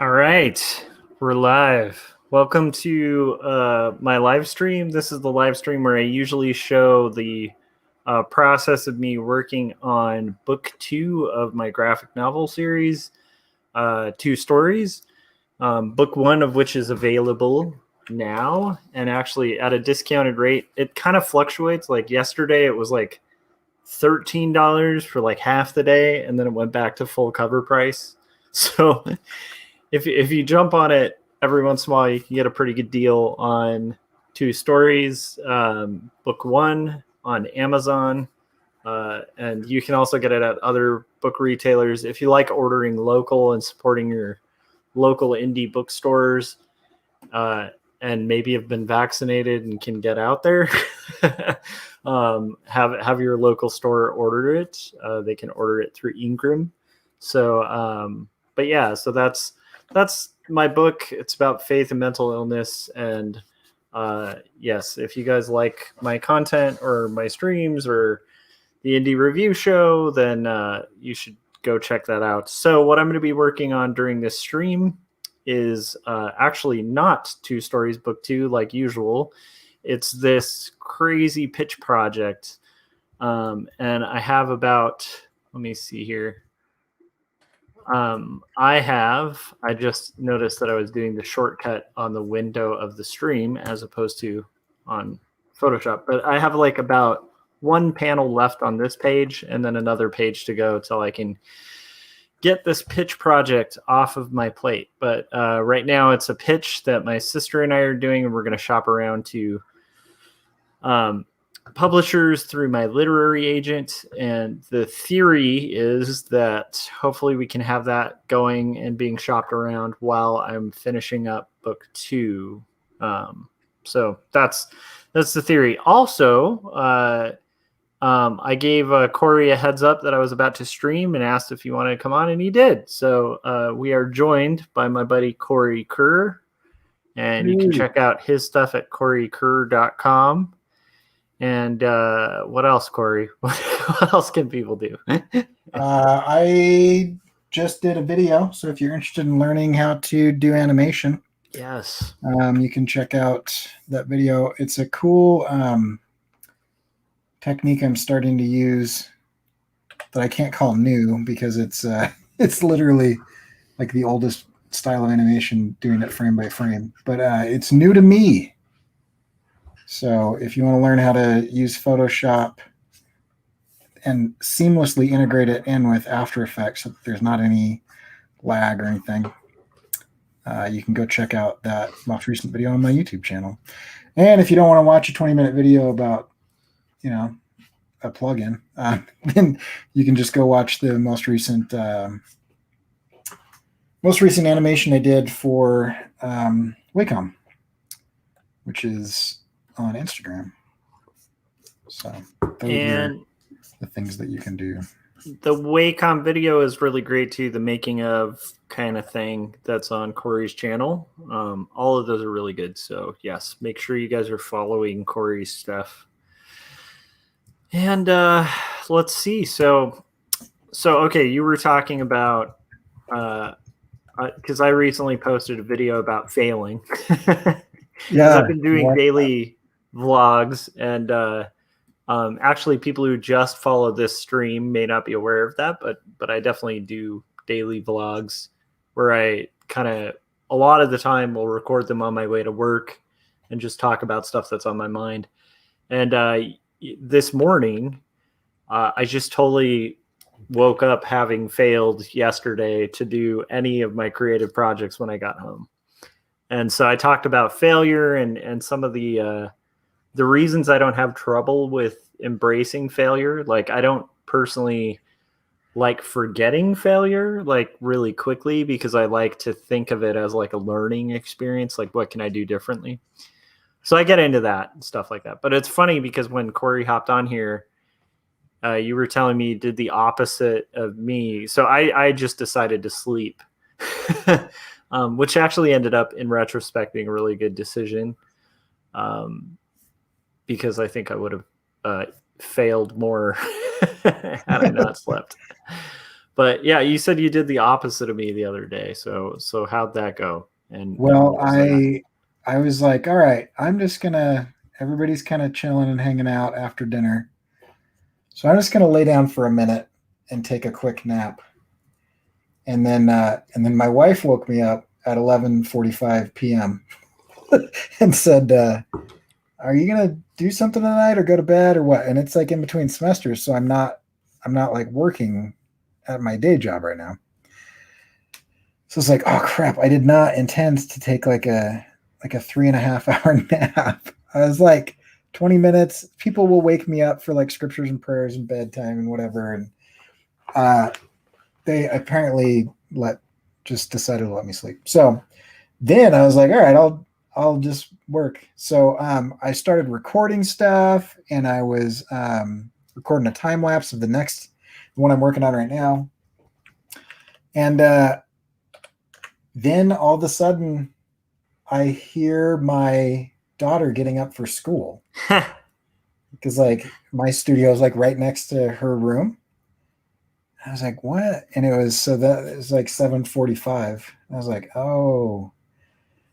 All right, we're live. Welcome to my live stream. This is the live stream where I usually show the process of me working on book 2 of my graphic novel series, 2 stories. Book 1 of which is available now and actually at a discounted rate. It kind of fluctuates. Like yesterday, it was like $13 for like half the day, and then it went back to full cover price. So if you jump on it every once in a while, you can get a pretty good deal on 2 stories. Book 1 on Amazon, and you can also get it at other book retailers if you like ordering local and supporting your local indie bookstores, and maybe have been vaccinated and can get out there. Have your local store order it. They can order it through Ingram. So, but yeah, so that's my book. It's about faith and mental illness. And yes, if you guys like my content or my streams or the indie review show, then you should go check that out. So what I'm going to be working on during this stream is actually not 2 stories book 2 like usual. It's this crazy pitch project. And I have about, let me see here. I just noticed that I was doing the shortcut on the window of the stream as opposed to on Photoshop, but I have like about 1 panel left on this page and then another page to go till I can get this pitch project off of my plate. But right now it's a pitch that my sister and I are doing, and we're going to shop around to publishers through my literary agent. And the theory is that hopefully we can have that going and being shopped around while I'm finishing up book 2. So that's the theory. Also, I gave Corey a heads up that I was about to stream and asked if he wanted to come on, and he did. So we are joined by my buddy Corey Kerr, and you can check out his stuff at coreykerr.com. And what else, Corey? What else can people do? I just did a video, so if you're interested in learning how to do animation, Yes, you can check out that video. It's a cool technique I'm starting to use that I can't call new because it's literally like the oldest style of animation, doing it frame by frame. But it's new to me. So if you want to learn how to use Photoshop and seamlessly integrate it in with After Effects so that there's not any lag or anything, you can go check out that most recent video on my YouTube channel. And if you don't want to watch a 20-minute video about, a plugin, then you can just go watch the most recent animation I did for Wacom, which is on Instagram. So those are the things that you can do. The Wacom video is really great too. The making of kind of thing that's on Corey's channel. All of those are really good. So yes, make sure you guys are following Corey's stuff. And let's see. So okay, you were talking about because I recently posted a video about failing. Yeah, I've been doing daily vlogs, and actually people who just follow this stream may not be aware of that, but I definitely do daily vlogs where I kind of a lot of the time will record them on my way to work and just talk about stuff that's on my mind. And this morning I just totally woke up having failed yesterday to do any of my creative projects when I got home. And so I talked about failure and some of the reasons I don't have trouble with embracing failure. Like, I don't personally like forgetting failure like really quickly because I like to think of it as like a learning experience. Like, what can I do differently? So I get into that and stuff like that. But it's funny because when Corey hopped on here, you were telling me you did the opposite of me. So I just decided to sleep, which actually ended up in retrospect being a really good decision. Because I think I would have failed more had I not slept. But yeah, you said you did the opposite of me the other day. So how'd that go? And Well, what was that? I was like, all right, I'm just gonna. Everybody's kind of chilling and hanging out after dinner, so I'm just gonna lay down for a minute and take a quick nap. And then my wife woke me up at 11:45 p.m. and said, "Are you gonna do something tonight or go to bed or what?" And it's like in between semesters, so I'm not like working at my day job right now. So it's like, oh crap, I did not intend to take like a 3.5 hour nap. I was like 20 minutes. People will wake me up for like scriptures and prayers and bedtime and whatever. And uh, they apparently just decided to let me sleep. So then I was like, all right, I'll just work. So I started recording stuff, and I was recording a time lapse of the next one I'm working on right now. And then all of a sudden, I hear my daughter getting up for school because like my studio is like right next to her room. I was like, what? And it was so that it was like 7:45. I was like, oh.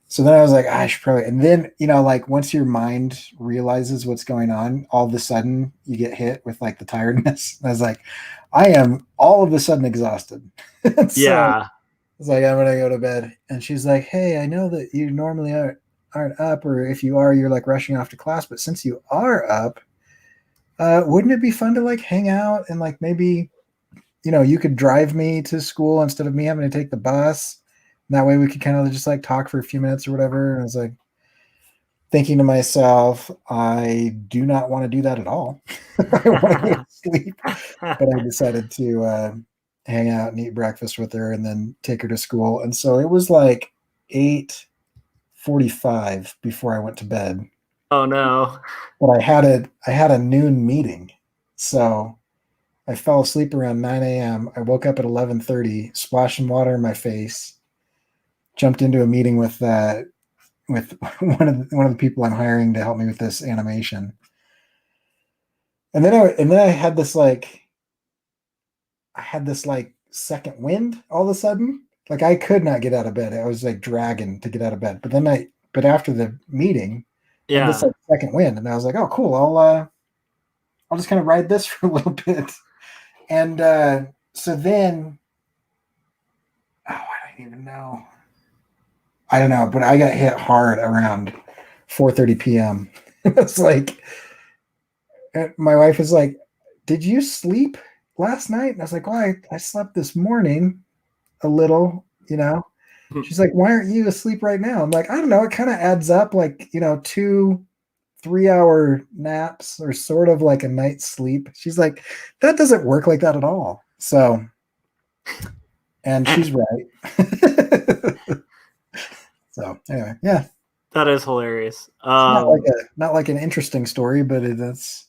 So then I was like, I should probably, and then, like once your mind realizes what's going on, all of a sudden you get hit with like the tiredness. I was like, I am all of a sudden exhausted. So I Yeah. was like, I'm gonna go to bed. And she's like, hey, I know that you normally aren't up, or if you are, you're like rushing off to class. But since you are up, wouldn't it be fun to like hang out and like maybe, you could drive me to school instead of me having to take the bus. And that way we could kind of just like talk for a few minutes or whatever. And I was like thinking to myself, I do not want to do that at all. I want to go to sleep. But I decided to hang out and eat breakfast with her and then take her to school. And so it was like 8:45 before I went to bed. Oh no. But I had a noon meeting. So I fell asleep around 9 a.m. I woke up at 11:30, splashing water in my face, jumped into a meeting with one of the people I'm hiring to help me with this animation. And then I had this like second wind all of a sudden. Like I could not get out of bed. I was like dragging to get out of bed. But after the meeting, I had this Yeah. like second wind, and I was like, oh cool, I'll just kind of ride this for a little bit. And so then, oh, I don't even know. I don't know, but I got hit hard around 4:30 p.m. It's like my wife was like, "Did you sleep last night?" And I was like, "Well, I slept this morning a little, you know." She's like, "Why aren't you asleep right now?" I'm like, "I don't know. It kind of adds up, like 2 3-hour naps or sort of like a night's sleep." She's like, "That doesn't work like that at all." So, and she's right. So anyway, yeah, That is hilarious. it's not like an interesting story, but that's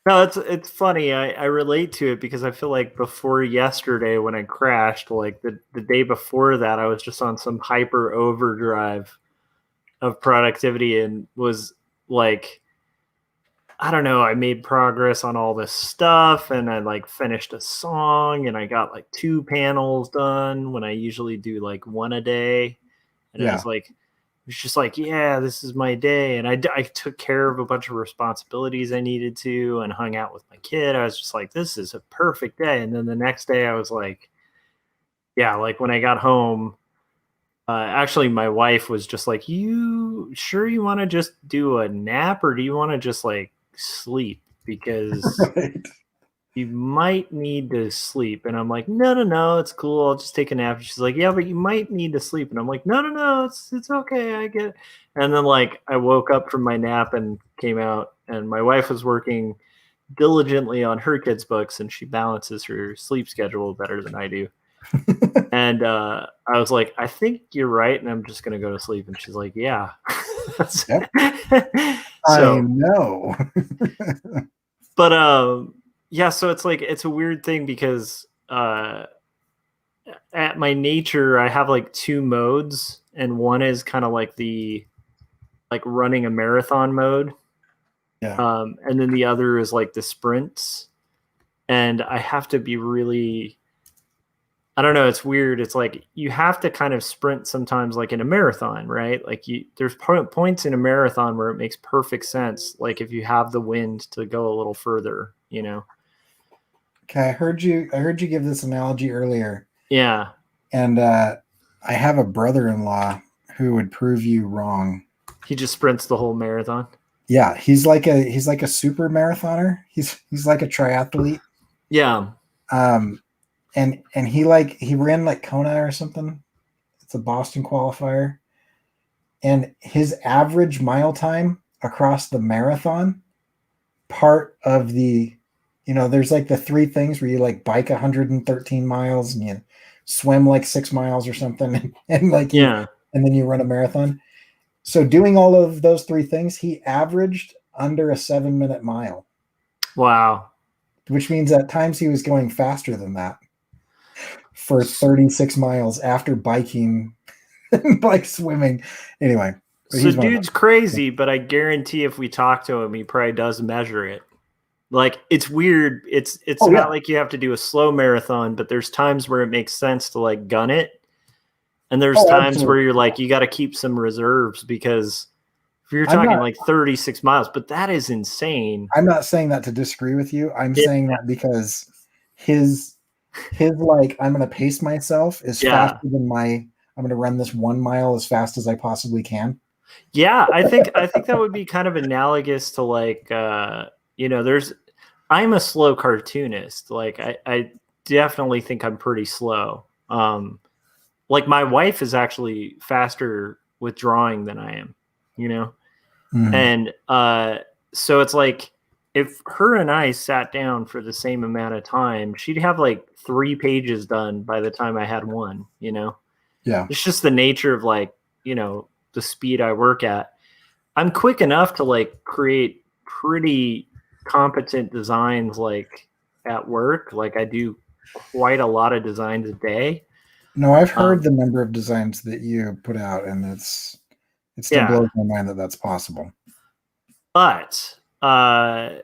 No, it's funny. I relate to it because I feel like before yesterday when I crashed, like the day before that, I was just on some hyper overdrive of productivity and was like, I don't know, I made progress on all this stuff and I like finished a song and I got like 2 panels done when I usually do like one a day. And it yeah. was like, it was just like, yeah, this is my day. And I took care of a bunch of responsibilities I needed to and hung out with my kid. I was just like, this is a perfect day. And then the next day I was like, yeah, like when I got home, actually my wife was just like, you sure you want to just do a nap or do you want to just like sleep? Because Right. you might need to sleep. And I'm like, no, no, no, it's cool. I'll just take a nap. And she's like, yeah, but you might need to sleep. And I'm like, no, no, no, it's okay. I get it. And then like I woke up from my nap and came out and my wife was working diligently on her kids' books and she balances her sleep schedule better than I do. And I was like, I think you're right, and I'm just gonna go to sleep. And she's like, yeah. Yep. I So know. but yeah, so it's like it's a weird thing because at my nature I have like 2 modes, and one is kind of like the like running a marathon mode, Yeah. and then the other is like the sprints, and I have to be really I don't know. It's weird. It's like you have to kind of sprint sometimes, like in a marathon, right? Like there's points in a marathon where it makes perfect sense. Like if you have the wind to go a little further, you know? Okay, I heard you give this analogy earlier. Yeah. And I have a brother-in-law who would prove you wrong. He just sprints the whole marathon. Yeah, he's like a super marathoner. He's like a triathlete. Yeah. And he ran like Kona or something. It's a Boston qualifier. And his average mile time across the marathon, part of the, there's like the three things where you like bike 113 miles and you swim like 6 miles or something, and like and then you run a marathon. So doing all of those three things, he averaged under a 7-minute mile. Wow. Which means at times he was going faster than that for 36 miles after biking and like swimming. Anyway. So dude's crazy, but I guarantee if we talk to him, he probably does measure it. Like it's weird. It's not like you have to do a slow marathon, but there's times where it makes sense to like gun it. And there's times where you're like, you got to keep some reserves because if you're talking like 36 miles, but that is insane. I'm not saying that to disagree with you. I'm saying that because his like, I'm going to pace myself is faster than I'm going to run this 1 mile as fast as I possibly can. Yeah, I think that would be kind of analogous to like, I'm a slow cartoonist. Like I definitely think I'm pretty slow. Like my wife is actually faster with drawing than I am, and so it's like if her and I sat down for the same amount of time, she'd have like 3 pages done by the time I had one. Yeah, it's just the nature of like the speed I work at. I'm quick enough to like create pretty competent designs like at work. Like I do quite a lot of designs a day. No, I've heard the number of designs that you put out, and it still blows my mind that that's possible. But the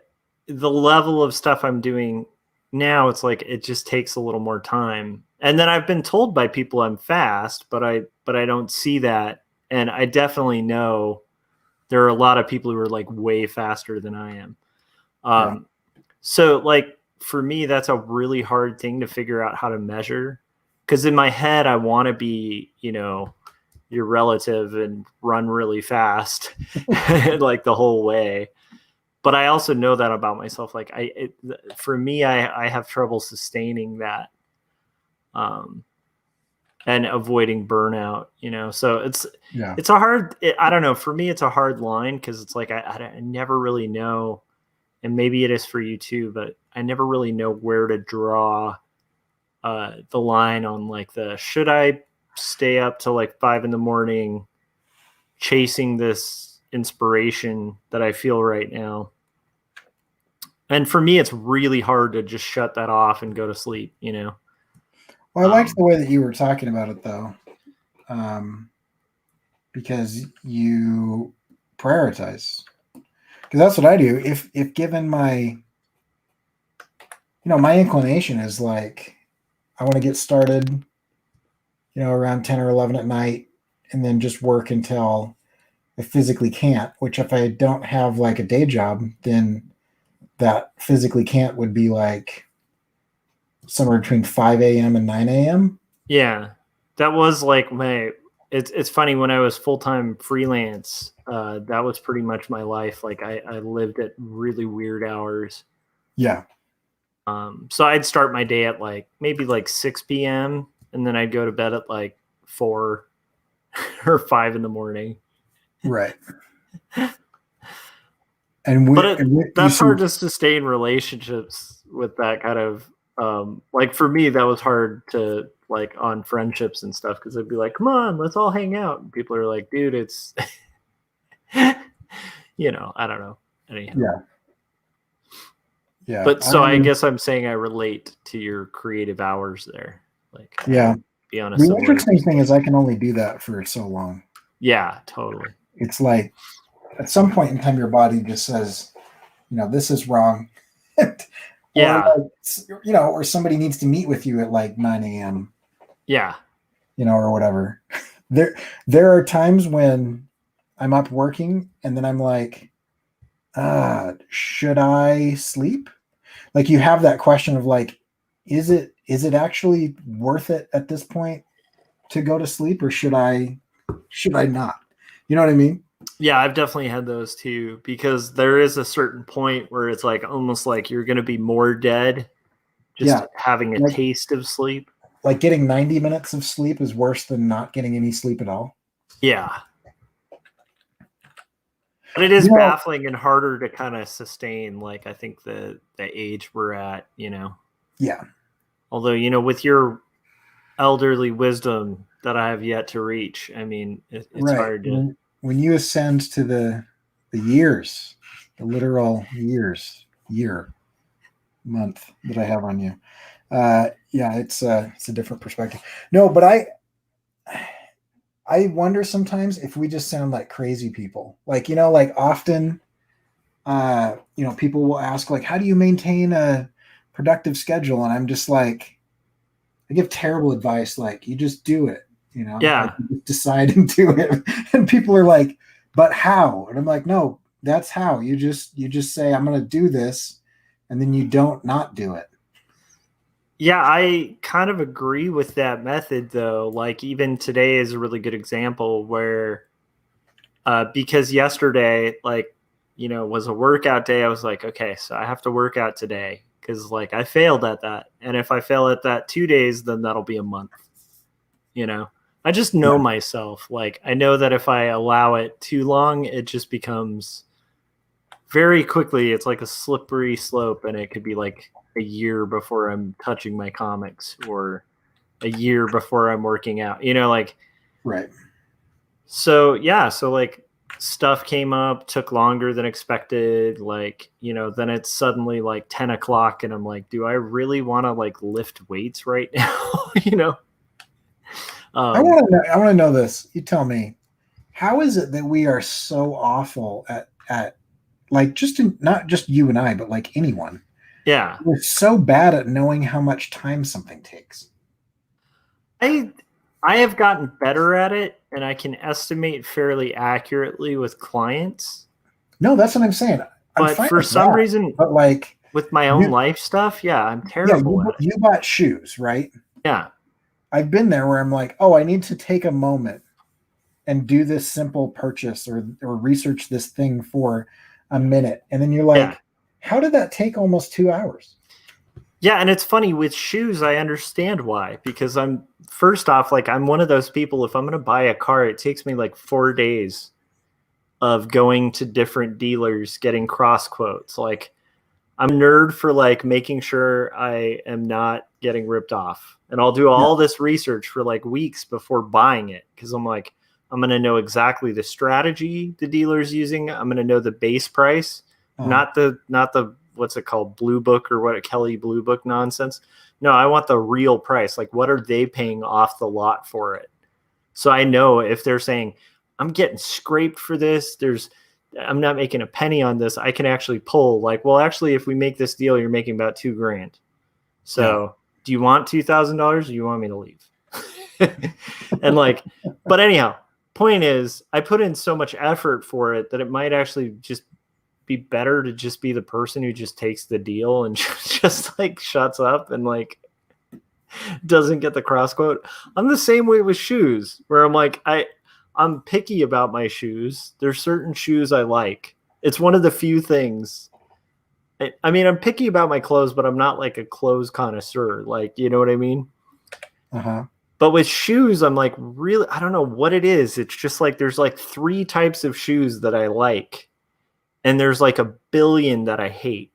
level of stuff I'm doing now, it's like it just takes a little more time. And then I've been told by people I'm fast, but I don't see that. And I definitely know there are a lot of people who are like way faster than I am. So like for me, that's a really hard thing to figure out how to measure. Because in my head, I want to be, your relative and run really fast like the whole way. But I also know that about myself. Like for me, I have trouble sustaining that and avoiding burnout, so it's a hard, I don't know. For me, it's a hard line because it's like, I never really know. And maybe it is for you too, but I never really know where to draw the line on like should I stay up till like 5 a.m. chasing this inspiration that I feel right now. And for me, it's really hard to just shut that off and go to sleep, Well, I liked the way that you were talking about it though. Because you prioritize. Because that's what I do. If given my, my inclination is like, I want to get started, around 10 or 11 at night and then just work until I physically can't, which if I don't have like a day job, then that physically can't would be like somewhere between 5 a.m. and 9 a.m. Yeah. That was like it's funny when I was full-time freelance, that was pretty much my life. Like I lived at really weird hours. Yeah. So I'd start my day at like maybe like 6 p.m. and then I'd go to bed at like 4 or 5 in the morning. Right. That's hard to sustain relationships with that kind of, like for me, that was hard to like on friendships and stuff. Cause I'd be like, come on, let's all hang out. And people are like, dude, it's, I don't know. Anyhow. Yeah. Yeah. But so I guess I'm saying I relate to your creative hours there. Like, yeah. Be honest. The interesting thing is I can only do that for so long. Yeah, totally. It's like at some point in time, your body just says, this is wrong. Yeah. Or, or somebody needs to meet with you at like 9 a.m. Yeah. or whatever. There are times when I'm up working and then I'm like, should I sleep? Like, you have that question of like, is it actually worth it at this point to go to sleep, or should I not? You know what I mean? Yeah, I've definitely had those too, because there is a certain point where it's like almost like you're going to be more dead just Yeah. having a taste of sleep. Like getting 90 minutes of sleep is worse than not getting any sleep at all. Yeah. But it is baffling and harder to kind of sustain, like, I think the age we're at, Yeah. Although, with your elderly wisdom that I have yet to reach, I mean, it's hard to. When you ascend to the years, the literal month that I have on you, yeah, it's a different perspective. No, but I wonder sometimes if we just sound like crazy people. Like, like often, people will ask, like, how do you maintain a productive schedule? And I'm just like, I give terrible advice. Like, you just do it, Yeah. like, you just decide and do it. And people are like, but how? And I'm like, no, that's how. You just say, I'm going to do this. And then you don't not do it. Yeah, I kind of agree with that method, though. Like, even today is a really good example where, because yesterday, like, was a workout day. I was like, okay, so I have to work out today because, like, I failed at that. And if I fail at that 2 days, then that'll be a month. I just know myself. Like, I know that if I allow it too long, it just becomes very quickly, it's like a slippery slope, and it could be like a year before I'm touching my comics, or a year before I'm working out, like. Right. So, yeah. So, like, stuff came up, took longer than expected. Like, then it's suddenly like 10 o'clock and I'm like, do I really want to like lift weights right now? I want to know this. You tell me, how is it that we are so awful at like, not just you and I, but like anyone? Yeah. We're so bad at knowing how much time something takes. I have gotten better at it, and I can estimate fairly accurately with clients. No, that's what I'm saying. But for some reason, but like with my own life stuff, yeah, I'm terrible at it. You bought shoes, right? Yeah. I've been there where I'm like, oh, I need to take a moment and do this simple purchase or research this thing for a minute. And then you're like, how did that take almost 2 hours? Yeah, and it's funny with shoes, I understand why, because I'm one of those people, if I'm going to buy a car, it takes me like 4 days of going to different dealers, getting cross quotes. Like, I'm a nerd for like making sure I am not getting ripped off. And I'll do all this research for like weeks before buying it, because I'm like, I'm going to know exactly the strategy the dealer's using. I'm going to know the base price, not the what's it called, Blue Book or what, Kelly Blue Book nonsense. No, I want the real price. Like, what are they paying off the lot for it? So I know if they're saying, I'm getting scraped for this, I'm not making a penny on this, I can actually pull like, well, actually, if we make this deal, you're making about $2,000. So do you want $2,000 or do you want me to leave? And like, but anyhow, point is, I put in so much effort for it that it might actually just be better to just be the person who just takes the deal and just like shuts up and like doesn't get the cross quote. I'm the same way with shoes, where I'm like, I'm picky about my shoes. There's certain shoes I like. It's one of the few things. I mean, I'm picky about my clothes, but I'm not like a clothes connoisseur. Like, you know what I mean? Uh-huh. But with shoes, I'm like, really, I don't know what it is. It's just like, there's like 3 types of shoes that I like, and there's like a billion that I hate.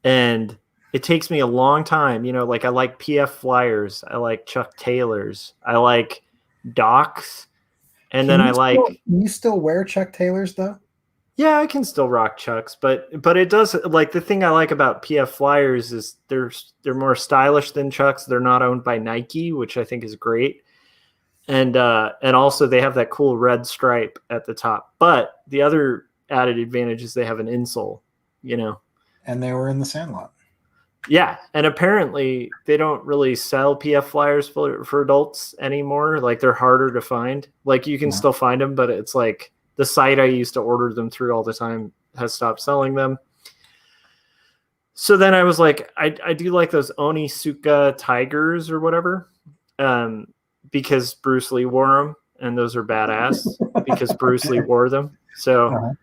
And it takes me a long time. Like, I like PF Flyers. I like Chuck Taylors. I like Docs. And then can you still wear Chuck Taylors though? Yeah, I can still rock Chucks, but it does, like, the thing I like about PF Flyers is they're more stylish than Chucks. They're not owned by Nike, which I think is great. And also they have that cool red stripe at the top. But the other added advantage is they have an insole, And they were in the Sandlot. Yeah, and apparently they don't really sell PF flyers for adults anymore. Like they're harder to find. Like you can still find them, but it's like the site I used to order them through all the time has stopped selling them. So then I was like, I do like those Onitsuka Tigers or whatever, because Bruce Lee wore them, and those are badass because Bruce Lee wore them. So,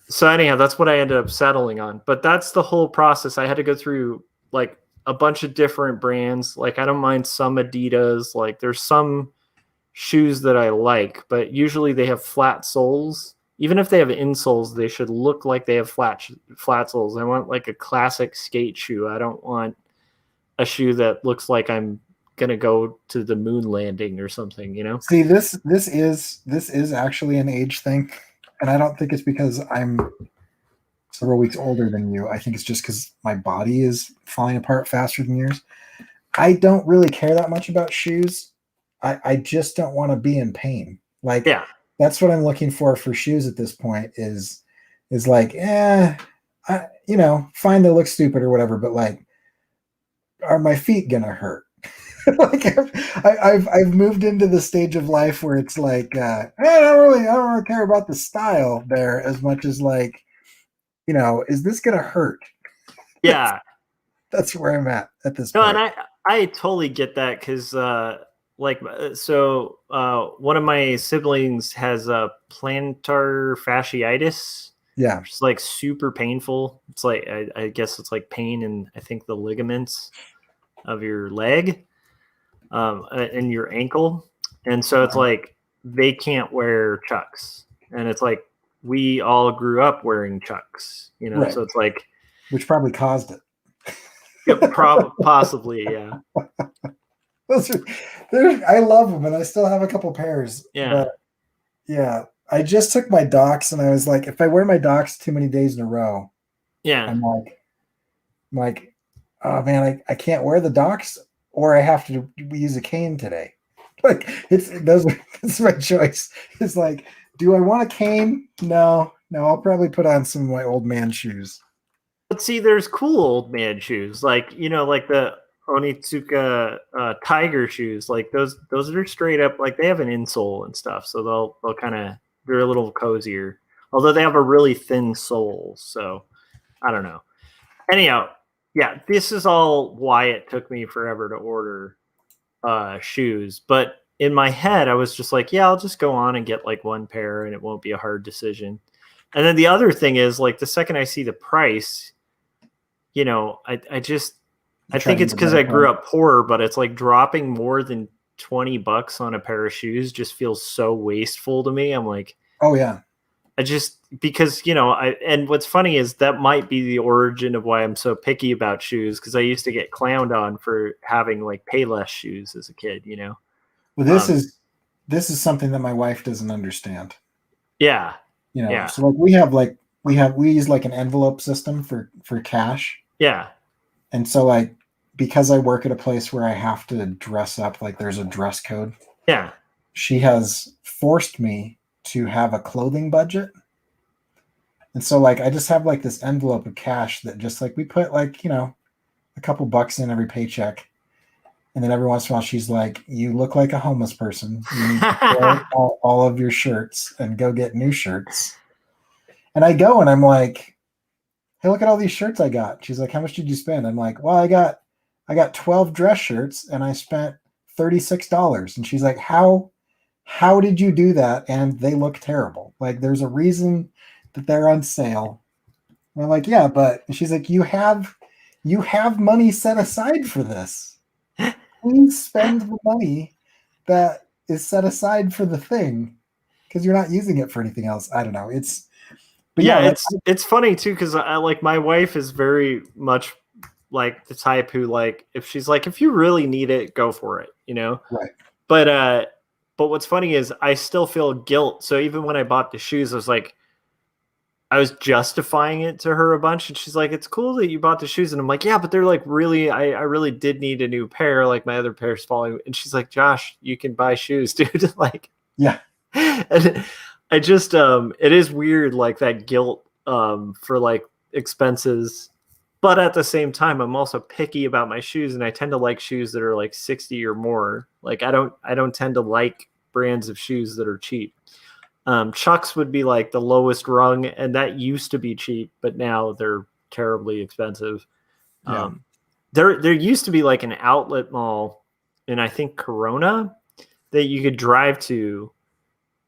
so anyhow, that's what I ended up settling on. But that's the whole process. I had to go through like a bunch of different brands. Like I don't mind some Adidas. Like there's some shoes that I like, but usually they have flat soles. Even if they have insoles, they should look like they have flat soles. I want like a classic skate shoe. I don't want a shoe that looks like I'm gonna go to the moon landing or something, you know? See, this is actually an age thing, and I don't think it's because I'm several weeks older than you. I think it's just because my body is falling apart faster than yours. I don't really care that much about shoes. I just don't want to be in pain. Like, yeah, that's what I'm looking for shoes at this point is like, fine, they look stupid or whatever, but like, are my feet gonna hurt? Like I've moved into the stage of life where it's like, I don't really care about the style there as much as like, is this gonna hurt? yeah. That's where I'm at this No, point. and I totally get that because one of my siblings has a plantar fasciitis. Yeah, It's like super painful. It's like I guess it's like pain in I think the ligaments of your leg, and your ankle, and so it's like they can't wear Chucks, and it's like we all grew up wearing Chucks, right. So it's like which probably caused it. Possibly, yeah. I love them, and I still have a couple pairs. Yeah, but yeah. I just took my docs, and I was like, if I wear my docs too many days in a row, yeah, I'm like, oh man, I can't wear the docs, or I have to use a cane today. Like it's my choice. It's like, do I want a cane? No, I'll probably put on some of my old man shoes. but see, there's cool old man shoes, like like the Onitsuka Tiger shoes. Like those are straight up, like they have an insole and stuff, so they'll kind of they're a little cozier. Although they have a really thin sole, so I don't know. Anyhow, yeah, this is all why it took me forever to order shoes. But in my head, I was just like, yeah, I'll just go on and get like one pair, and it won't be a hard decision. And then the other thing is, like, the second I see the price, I think it's because I grew up poor, but it's like dropping more than $20 on a pair of shoes just feels so wasteful to me. I'm like, oh yeah. Because and what's funny is that might be the origin of why I'm so picky about shoes, because I used to get clowned on for having like Payless shoes as a kid. Well, this is something that my wife doesn't understand. Yeah. Yeah. So like we use like an envelope system for cash. Yeah. And so like, because I work at a place where I have to dress up, like there's a dress code. Yeah. She has forced me to have a clothing budget. And so like, I just have like this envelope of cash that just like, we put like, a couple bucks in every paycheck. And then every once in a while, she's like, you look like a homeless person. You need to throw all of your shirts and go get new shirts. And I go and I'm like, hey, look at all these shirts I got. She's like, how much did you spend? I'm like, well, I got 12 dress shirts and I spent $36. And she's like, how did you do that? And they look terrible. Like there's a reason that they're on sale. And I'm like, yeah, but she's like, you have money set aside for this. Please spend the money that is set aside for the thing, because you're not using it for anything else. I don't know. It's funny too, because I like my wife is very much like the type who, like, if she's like, if you really need it, go for it, right. But what's funny is I still feel guilt. So even when I bought the shoes, I was justifying it to her a bunch, and she's like, it's cool that you bought the shoes. And I'm like, yeah, but they're like really, I really did need a new pair. Like my other pair's falling. And she's like, Josh, you can buy shoes, dude. Like, yeah. And I just, it is weird, like that guilt, for like expenses. But at the same time, I'm also picky about my shoes, and I tend to like shoes that are like 60 or more. Like I don't tend to like brands of shoes that are cheap. Chucks would be like the lowest rung, and that used to be cheap, but now they're terribly expensive. Yeah. There used to be like an outlet mall in, I think, Corona, that you could drive to,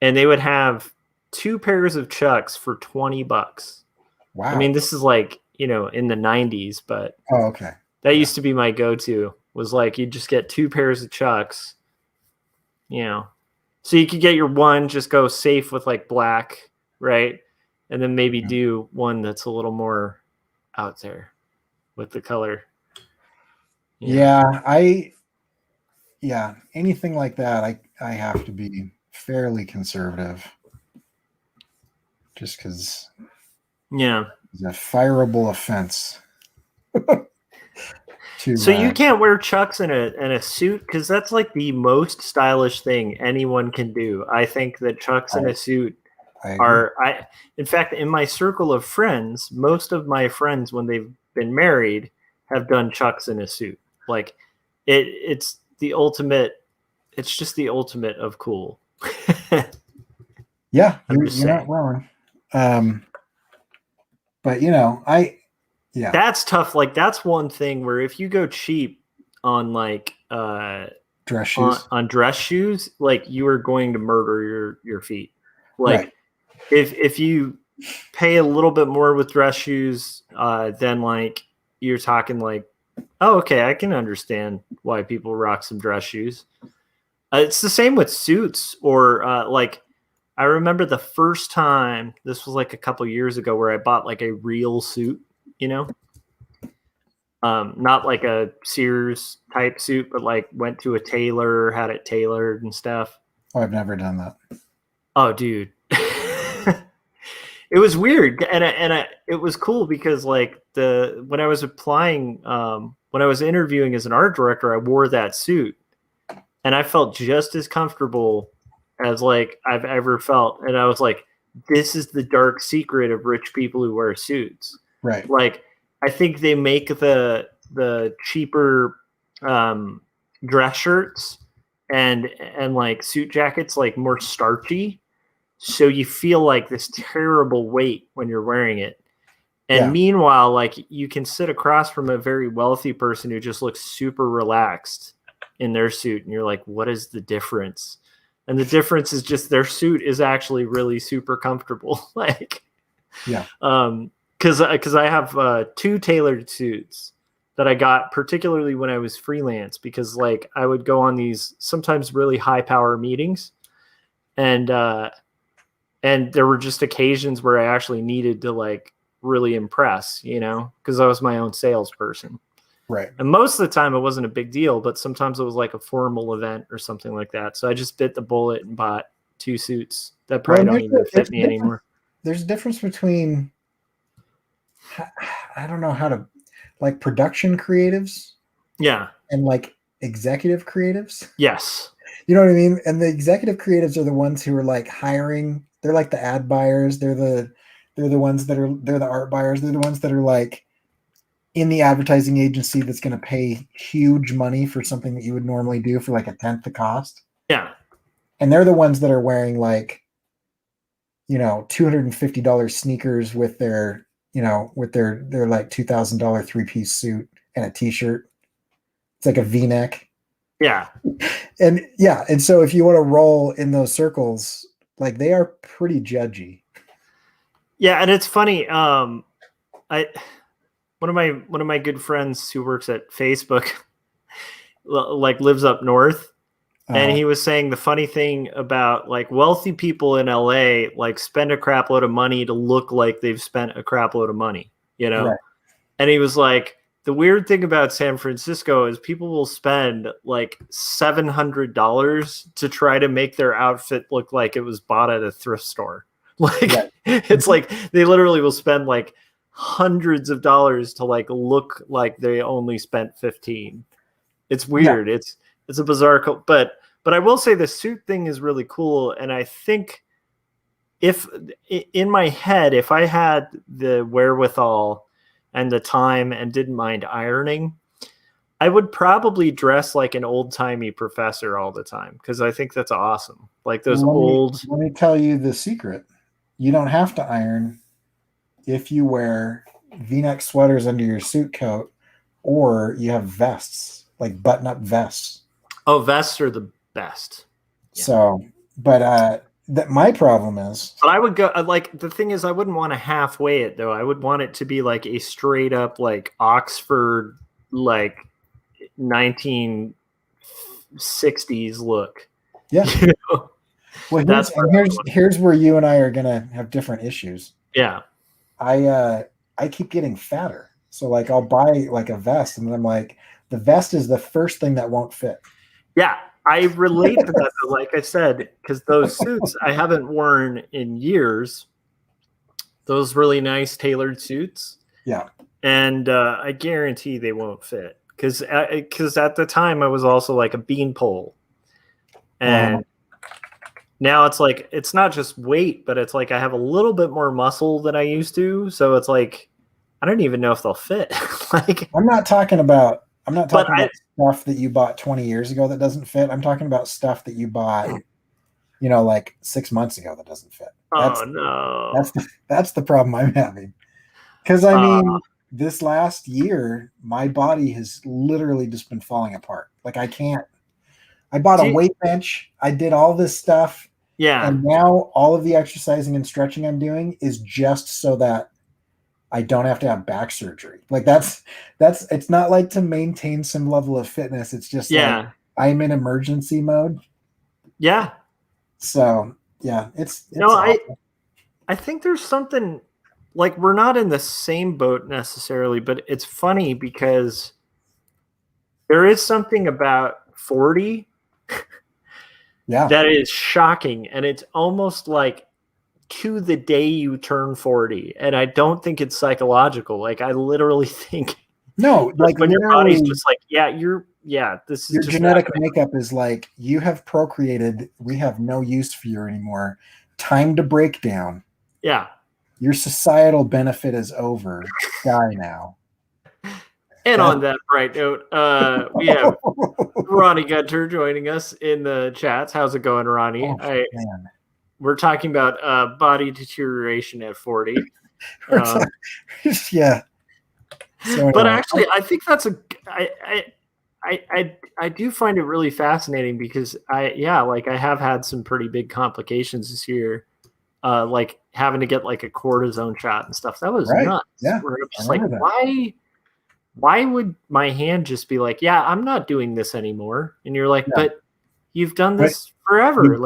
and they would have 2 pairs of Chucks for $20. Wow. I mean, this is like, in the 90s, but Oh, okay. that used to be my go-to, was like, you just get 2 pairs of Chucks, so you could get your one, just go safe with like black, right? And then maybe do one that's a little more out there with the color. Yeah, anything like that, I have to be fairly conservative, just because it's a fireable offense. So you can't wear Chucks in a suit, because that's like the most stylish thing anyone can do. I think that Chucks in a suit in fact, in my circle of friends, most of my friends, when they've been married, have done Chucks in a suit. Like it's the ultimate. It's just the ultimate of cool. Yeah, you're not wrong. But that's tough. Like that's one thing where if you go cheap on like dress shoes, on dress shoes, like you are going to murder your feet. Like if you pay a little bit more with dress shoes, then like you're talking like, oh, okay, I can understand why people rock some dress shoes. It's the same with suits, or like I remember the first time, this was like a couple years ago, where I bought like a real suit, not like a Sears type suit, but like went to a tailor, had it tailored and stuff. Oh, I've never done that. Oh, dude. It was weird, and it was cool because like when I was applying, when I was interviewing as an art director, I wore that suit, and I felt just as comfortable as like I've ever felt. And I was like, this is the dark secret of rich people who wear suits. Right. Like I think they make the cheaper dress shirts and like suit jackets like more starchy. So you feel like this terrible weight when you're wearing it. And meanwhile, like you can sit across from a very wealthy person who just looks super relaxed in their suit. And you're like, what is the difference? And the difference is just their suit is actually really super comfortable. Like, because I have 2 tailored suits that I got particularly when I was freelance, because like I would go on these sometimes really high power meetings, and there were just occasions where I actually needed to like really impress, because I was my own salesperson. Right. And most of the time it wasn't a big deal, but sometimes it was like a formal event or something like that. So I just bit the bullet and bought 2 suits that probably don't even fit me anymore. There's a difference between, I don't know how to, like production creatives. Yeah. And like executive creatives. Yes. You know what I mean? And the executive creatives are the ones who are like hiring. They're like the ad buyers. They're the ones they're the art buyers. They're the ones that are like in the advertising agency that's going to pay huge money for something that you would normally do for like a tenth the cost. Yeah. And they're the ones that are wearing like, $250 sneakers with their, with their like $2,000 3-piece suit and a t-shirt. It's like a V-neck. Yeah. And so if you want to roll in those circles, like they are pretty judgy. Yeah. And it's funny. One of my good friends who works at Facebook, like lives up north, and he was saying the funny thing about like wealthy people in LA like spend a crap load of money to look like they've spent a crap load of money, Right. And he was like, the weird thing about San Francisco is people will spend like $700 to try to make their outfit look like it was bought at a thrift store. Like it's like they literally will spend like hundreds of dollars to like look like they only spent 15. It's weird. It's a bizarre, but I will say the suit thing is really cool. And I think if in my head, if I had the wherewithal and the time and didn't mind ironing, I would probably dress like an old-timey professor all the time because I think that's awesome. Like those old. Let me tell you the secret. You don't have to iron if you wear V-neck sweaters under your suit coat, or you have vests, like button-up vests. Oh, vests are the best. Yeah. So, but that my problem is. But I would go like the thing is I wouldn't want to halfway it though. I would want it to be like a straight up like Oxford like 1960s look. Yeah. You know? Well, here's where you and I are gonna have different issues. Yeah. I keep getting fatter. So like I'll buy like a vest and then I'm like, the vest is the first thing that won't fit. Yeah. I relate to that, like I said, because those suits I haven't worn in years. Those really nice tailored suits. Yeah. And I guarantee they won't fit. Because at the time I was also like a beanpole. And now it's like, it's not just weight, but it's like I have a little bit more muscle than I used to. So it's like, I don't even know if they'll fit. Like, I'm not talking about stuff that you bought 20 years ago that doesn't fit. I'm talking about stuff that you bought, like 6 months ago that doesn't fit. That's the problem I'm having. Because I mean, this last year, my body has literally just been falling apart. Like I bought a weight bench. I did all this stuff. Yeah. And now all of the exercising and stretching I'm doing is just so that I don't have to have back surgery. Like that's it's not like to maintain some level of fitness. It's just like I'm in emergency mode. Yeah. So yeah, it's no, awful. I think there's something like we're not in the same boat necessarily, but it's funny because there is something about 40 that is shocking, and it's almost like to the day you turn 40, and I don't think it's psychological. Like I literally think like when your body's just like this is your just genetic makeup is like, you have procreated, we have no use for you anymore, time to break down. Yeah, your societal benefit is over, die now. And on that bright note, we have Ronnie Gunter joining us in the chats. How's it going, Ronnie? We're talking about body deterioration at 40. Yeah. So but actually, I think that's I do find it really fascinating because I have had some pretty big complications this year, like having to get like a cortisone shot and stuff. That was nuts. Yeah. Where I'm just like, why would my hand just be like, yeah, I'm not doing this anymore? And you're like, but you've done this forever.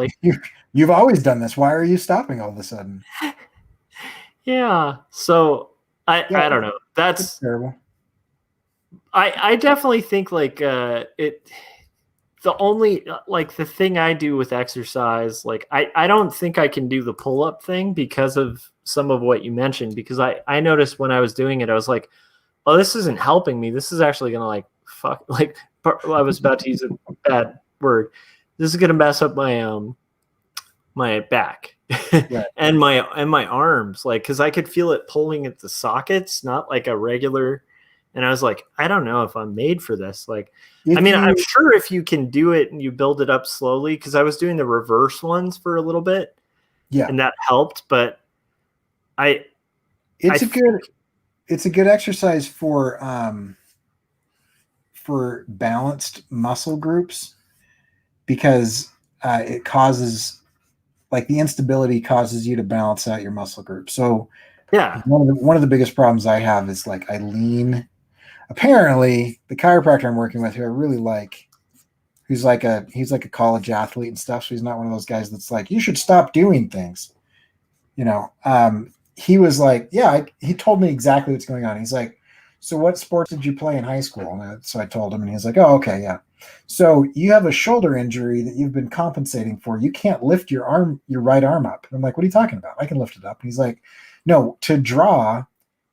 You've always done this. Why are you stopping all of a sudden? Yeah. So I don't know. That's terrible. I definitely think like the only like the thing I do with exercise, like I don't think I can do the pull-up thing because of some of what you mentioned, because I noticed when I was doing it, I was like, oh, this isn't helping me. This is actually going to like fuck. Like I was about to use a bad word. This is going to mess up my my back and my arms, like, because I could feel it pulling at the sockets, not like a regular. And I was like, I don't know if I'm made for this. Like, I'm sure if you can do it and you build it up slowly, because I was doing the reverse ones for a little bit, and that helped. But it's a good exercise for balanced muscle groups, because it causes, like, the instability causes you to balance out your muscle group. So one of the biggest problems I have is like I lean. Apparently, the chiropractor I'm working with, who I really like, he's like a college athlete and stuff. So he's not one of those guys that's like, you should stop doing things. He was like, he told me exactly what's going on. He's like, so what sports did you play in high school? And so I told him, and he's like, oh, okay, yeah. So you have a shoulder injury that you've been compensating for. You can't lift your right arm up. And I'm like, what are you talking about? I can lift it up. And he's like, no, to draw,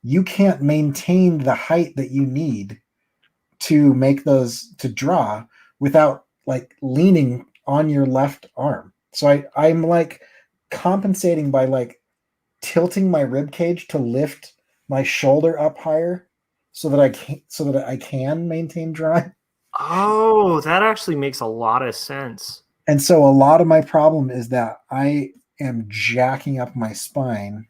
you can't maintain the height that you need to make those, to draw, without like leaning on your left arm. So I'm like compensating by like tilting my rib cage to lift my shoulder up higher so that I can maintain drawing. Oh, that actually makes a lot of sense. And so a lot of my problem is that I am jacking up my spine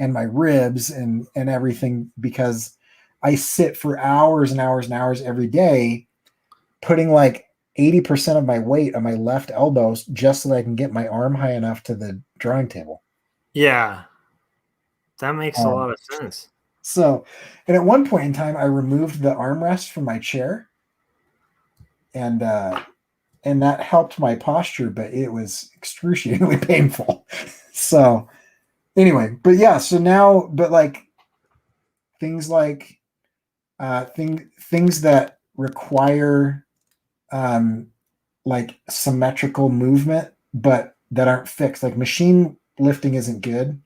and my ribs and everything because I sit for hours and hours and hours every day putting like 80% of my weight on my left elbows just so that I can get my arm high enough to the drawing table. Yeah, that makes a lot of sense. So, and at one point in time, I removed the armrest from my chair, and that helped my posture, but it was excruciatingly painful. So, anyway, but yeah, so now, but like things like things that require like symmetrical movement, but that aren't fixed. Like machine lifting isn't good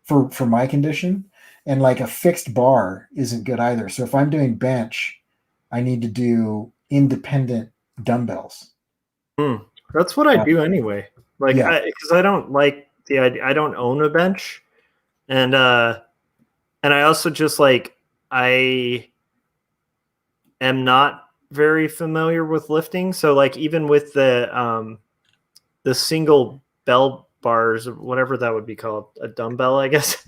for my condition, and like a fixed bar isn't good either. So if I'm doing bench, I need to do independent dumbbells. That's what I do anyway. Like, yeah, because I don't like the idea. I don't own a bench, and I also just like I am not very familiar with lifting. So like even with the single bell bars or whatever that would be called, a dumbbell, I guess.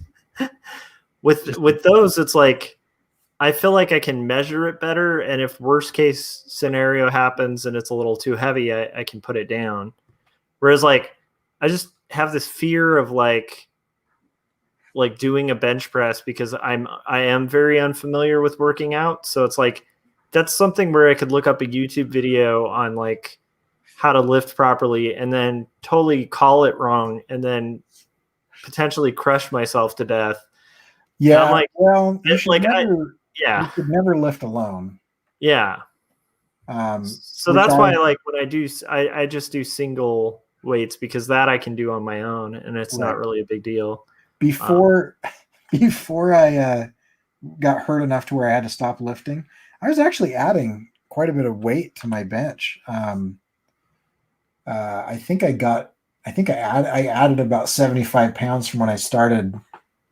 with those, it's like I feel like I can measure it better, and if worst case scenario happens and it's a little too heavy, I can put it down. Whereas like I just have this fear of like doing a bench press because I am very unfamiliar with working out. So it's like that's something where I could look up a YouTube video on like how to lift properly and then totally call it wrong and then potentially crush myself to death. yeah. I'm like, well, you should like never, yeah, you should never lift alone. yeah. So that's why like when I do, I just do single weights because that I can do on my own and it's not really a big deal. Before I got hurt enough to where I had to stop lifting, I was actually adding quite a bit of weight to my bench. I think I added about 75 pounds from when I started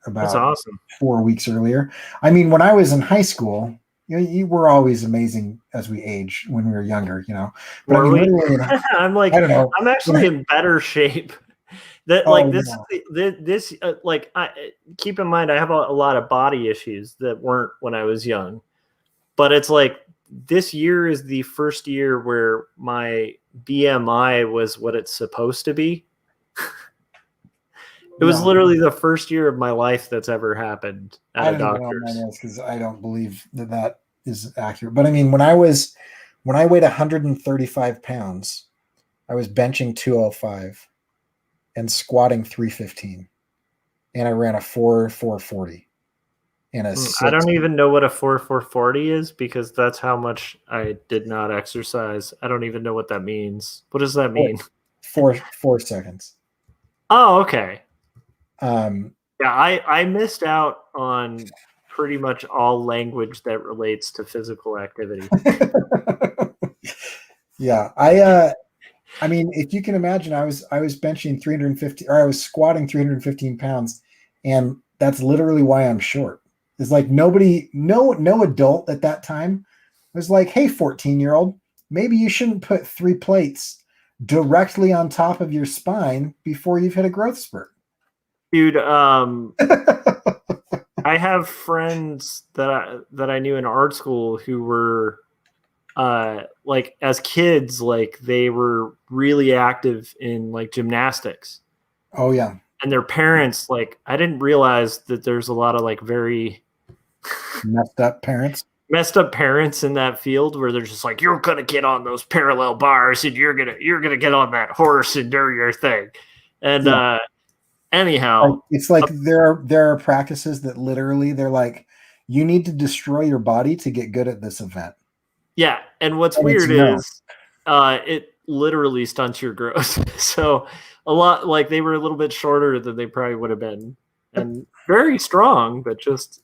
about That's awesome. 4 weeks earlier. I mean, when I was in high school, you were always amazing as we age when we were younger, But Were I mean, we? I'm like, I don't know. I'm actually in better shape. That like this like I keep in mind I have a lot of body issues that weren't when I was young, but it's like this year is the first year where my BMI was what it's supposed to be. It was literally the first year of my life that's ever happened at a doctor's. Because I don't believe that is accurate. But I mean, when I weighed 135 pounds, I was benching 205 and squatting 315, and I ran a 440 and a 6. I don't even know what a 440 is because that's how much I did not exercise. I don't even know what that means. What does that mean? 4 seconds. Oh, okay. Yeah, I missed out on pretty much all language that relates to physical activity. Yeah, I mean, if you can imagine, I was benching 350, or I was squatting 315 pounds, and that's literally why I'm short. It's like no adult at that time was like, "Hey, 14-year-old, maybe you shouldn't put 3 plates directly on top of your spine before you've hit a growth spurt." Dude, I have friends that I knew in art school who were like as kids, like they were really active in like gymnastics. Oh yeah. And their parents, like I didn't realize that there's a lot of like very messed up parents in that field where they're just like, you're gonna get on those parallel bars and you're gonna get on that horse and do your thing. And anyhow, it's like there are practices that literally they're like, you need to destroy your body to get good at this event. Yeah, and what's weird is it literally stunts your growth. So a lot, like they were a little bit shorter than they probably would have been, and very strong, but just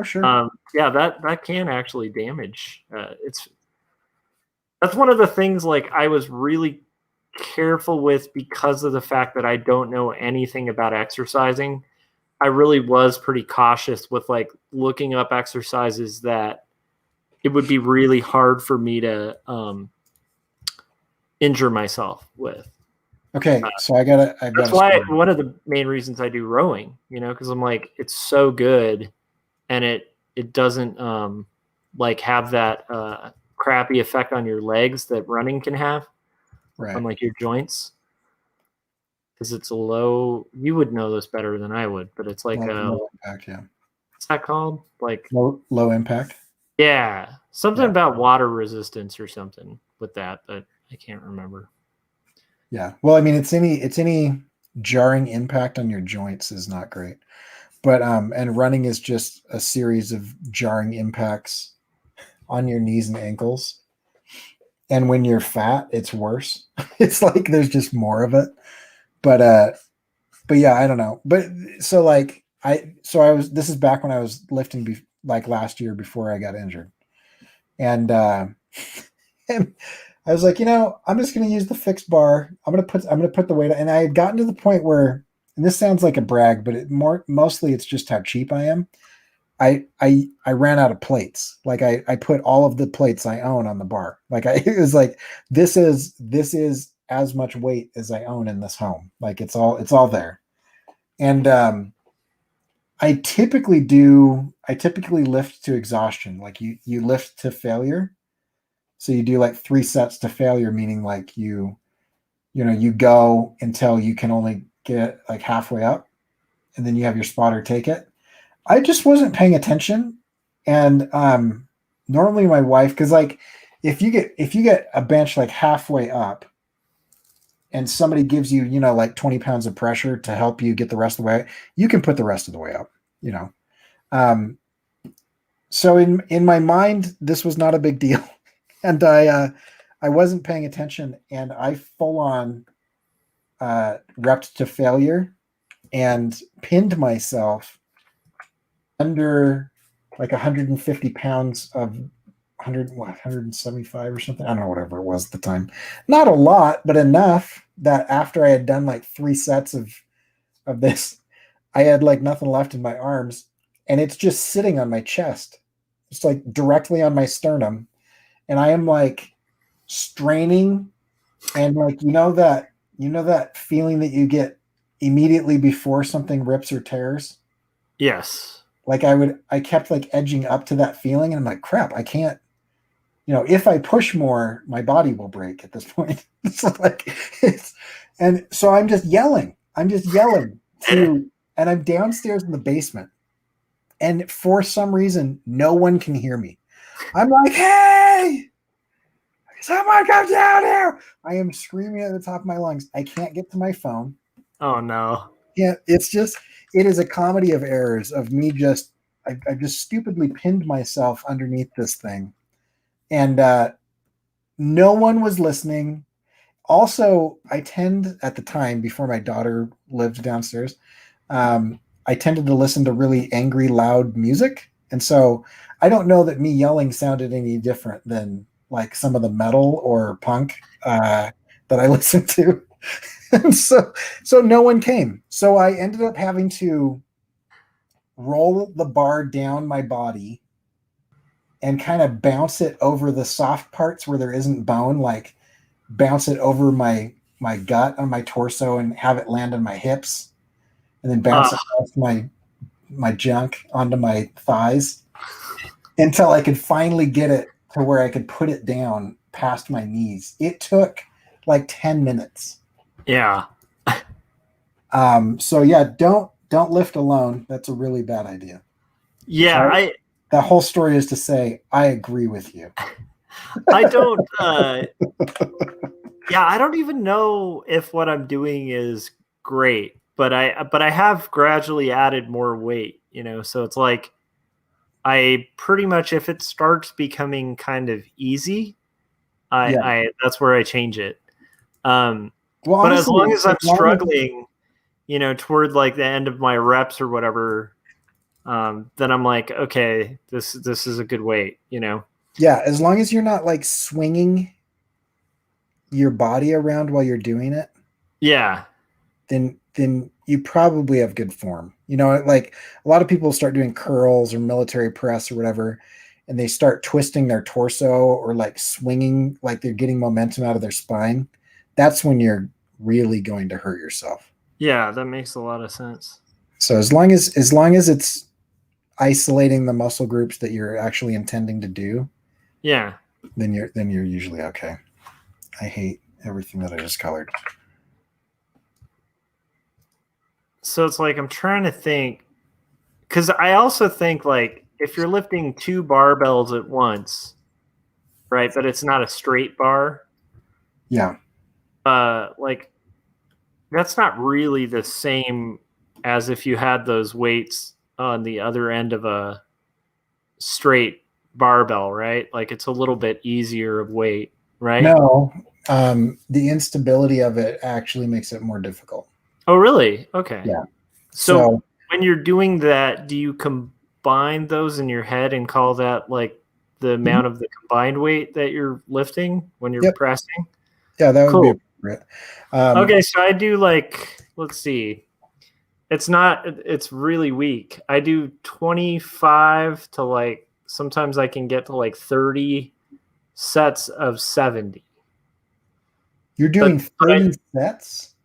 sure. Yeah, that can actually damage. That's one of the things like I was really careful with because of the fact that I don't know anything about exercising. I really was pretty cautious with like looking up exercises that it would be really hard for me to injure myself with. Okay, so I've got That's a why story. one of the main reasons I do rowing, because I'm like, it's so good, and it doesn't like have that crappy effect on your legs that running can have on Right. like your joints, because it's a low. You would know this better than I would, but it's like Low impact, yeah. what's that called? Like Low impact. yeah, something Yeah. about water resistance or something with that, but I can't remember. Yeah. Well, I mean, it's any jarring impact on your joints is not great. But and running is just a series of jarring impacts on your knees and ankles. And when you're fat, it's worse. It's like there's just more of it. But yeah, I don't know. But so like I was this is back when I was lifting like last year before I got injured. And and I was like, I'm just going to use the fixed bar. I'm going to put the weight on. And I had gotten to the point where, and this sounds like a brag, but mostly it's just how cheap I am. I ran out of plates. Like I put all of the plates I own on the bar. Like it was like, this is as much weight as I own in this home. Like it's all there. And, I typically lift to exhaustion. Like you lift to failure. So you do like 3 sets to failure, meaning like you go until you can only get like halfway up, and then you have your spotter take it. I just wasn't paying attention, and normally my wife, because like if you get a bench like halfway up, and somebody gives you like 20 pounds of pressure to help you get the rest of the way, you can put the rest of the way up. Um, so in my mind, this was not a big deal. And I wasn't paying attention, and I full on repped to failure and pinned myself under like 150 pounds of 175 or something. I don't know, whatever it was at the time. Not a lot, but enough that after I had done like 3 sets of this, I had like nothing left in my arms, and it's just sitting on my chest. It's like directly on my sternum, and I am like straining, and like that feeling that you get immediately before something rips or tears. Yes. Like I kept like edging up to that feeling, and I'm like, crap, I can't. If I push more, my body will break at this point. And so I'm just yelling. And I'm downstairs in the basement, and for some reason, no one can hear me. I'm like, hey, someone come down here. I am screaming at the top of my lungs. I can't get to my phone. Oh no. Yeah, it is a comedy of errors of me I just stupidly pinned myself underneath this thing. And no one was listening. Also, I tend at the time, before my daughter lived downstairs, I tended to listen to really angry, loud music. And so I don't know that me yelling sounded any different than like some of the metal or punk that I listened to. And so no one came. So I ended up having to roll the bar down my body and kind of bounce it over the soft parts where there isn't bone, like bounce it over my gut on my torso and have it land on my hips, and then bounce it off my junk onto my thighs until I could finally get it to where I could put it down past my knees. It took like 10 minutes. Yeah. So yeah, don't lift alone. That's a really bad idea. Yeah, So that whole story is to say I agree with you. I don't yeah, I don't even know if what I'm doing is great, but I have gradually added more weight, so it's like I pretty much, if it starts becoming kind of easy, I that's where I change it. Well, but honestly, as long as I'm struggling, toward like the end of my reps or whatever, then I'm like, okay, this is a good weight, Yeah, as long as you're not like swinging your body around while you're doing it. Yeah. Then you probably have good form. Like a lot of people start doing curls or military press or whatever, and they start twisting their torso or like swinging like they're getting momentum out of their spine. That's when you're really going to hurt yourself. Yeah, that makes a lot of sense. So as long as it's isolating the muscle groups that you're actually intending to do, yeah, then you're usually okay. I hate everything that I just colored. So it's like I'm trying to think, because I also think like if you're lifting 2 barbells at once, right, but it's not a straight bar, Yeah. like that's not really the same as if you had those weights on the other end of a straight barbell, right? Like it's a little bit easier of weight, right? No, the instability of it actually makes it more difficult. Oh, really? Okay. Yeah. So when you're doing that, do you combine those in your head and call that like the amount of the combined weight that you're lifting when you're pressing? Yeah, that would cool. be appropriate. Okay, so I do like, let's see. It's really weak. I do 25 to like, sometimes I can get to like 30 sets of 70. You're doing 30 sets?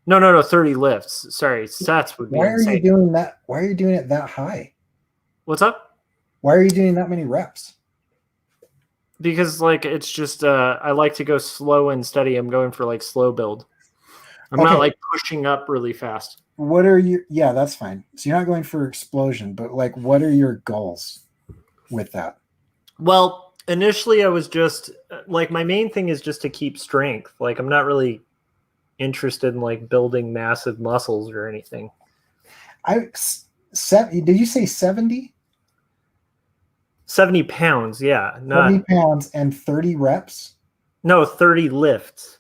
No, 30 lifts. Sorry, sets would be Why are insane. you doing that? Why are you doing it that high? What's up? Why are you doing that many reps? Because like it's just I like to go slow and steady. I'm going for like slow build. I'm not like pushing up really fast. What are you? Yeah, that's fine. So you're not going for explosion, but like, what are your goals with that? Well, initially I was just like, my main thing is just to keep strength. Like I'm not really interested in like building massive muscles or anything. Did you say 70? 70 pounds, yeah. 70 pounds and 30 reps? No, 30 lifts,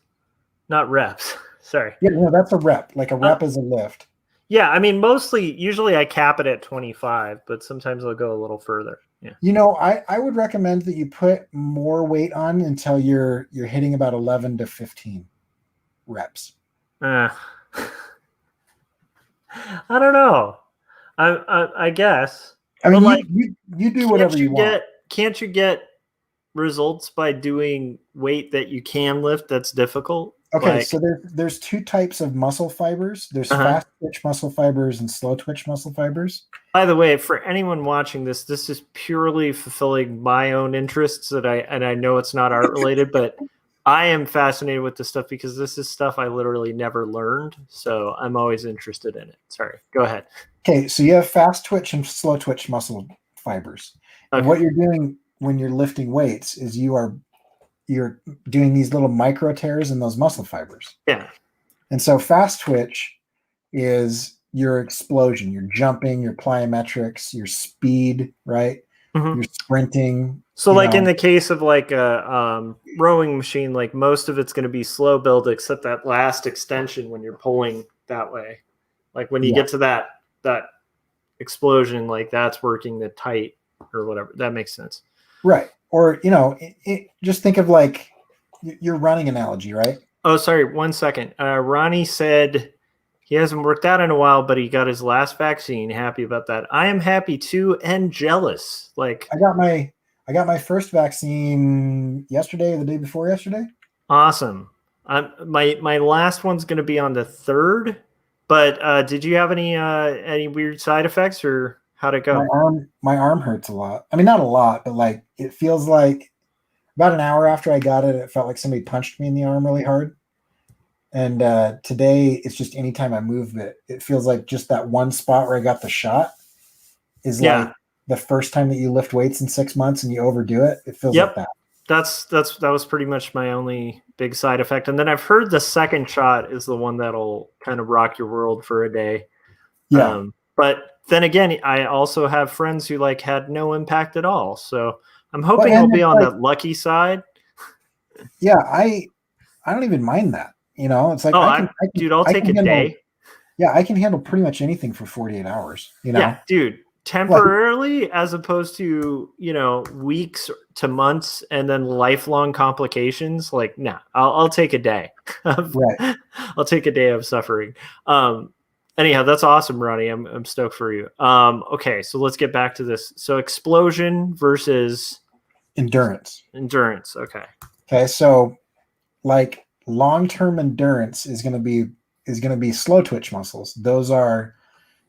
not reps. Sorry. Yeah, no, that's a rep. Like a rep is a lift. Yeah, I mean, usually I cap it at 25, but sometimes I'll go a little further. Yeah. I would recommend that you put more weight on until you're hitting about 11 to 15 reps. I don't know. I guess. I mean, like, you do whatever you want. Can't you get results by doing weight that you can lift that's difficult? Okay, so there's 2 types of muscle fibers. There's fast twitch muscle fibers and slow twitch muscle fibers. By the way, for anyone watching this is purely fulfilling my own interests and I know it's not art related, but I am fascinated with this stuff because this is stuff I literally never learned. So I'm always interested in it. Sorry, go ahead. Okay, so you have fast twitch and slow twitch muscle fibers. Okay. And what you're doing when you're lifting weights is you're doing these little micro tears in those muscle fibers. Yeah. And so fast twitch is your explosion. You're jumping, your plyometrics, your speed, right? Mm-hmm. You're sprinting. So like in the case of like a rowing machine, like most of it's going to be slow build except that last extension when you're pulling that way. Like when you get to that explosion, like that's working the tight or whatever. That makes sense. Right. Or, just think of like your running analogy, right? Oh, sorry. 1 second. Ronnie said he hasn't worked out in a while, but he got his last vaccine. Happy about that. I am happy too and jealous. Like I got my first vaccine yesterday or the day before yesterday. Awesome. My last one's going to be on the 3rd, but did you have any weird side effects or how'd it go? My arm hurts a lot. I mean, not a lot, but like it feels like about an hour after I got it, it felt like somebody punched me in the arm really hard. And today it's just anytime I move it feels like just that one spot where I got the shot is like the first time that you lift weights in 6 months and you overdo it. It feels like that. That was pretty much my only big side effect. And then I've heard the second shot is the one that'll kind of rock your world for a day. Yeah. But then again, I also have friends who like had no impact at all. So I'm hoping I'll be on the lucky side. Yeah, I don't even mind that. It's like I'll take a day. Yeah, I can handle pretty much anything for 48 hours. Yeah, dude. Temporarily, as opposed to weeks to months and then lifelong complications. Like, nah, I'll take a day. Right. I'll take a day of suffering. Anyhow, that's awesome, Ronnie. I'm stoked for you. Okay, so let's get back to this. So explosion versus Endurance. endurance. Okay. Okay, so like long-term endurance is going to be slow twitch muscles. Those are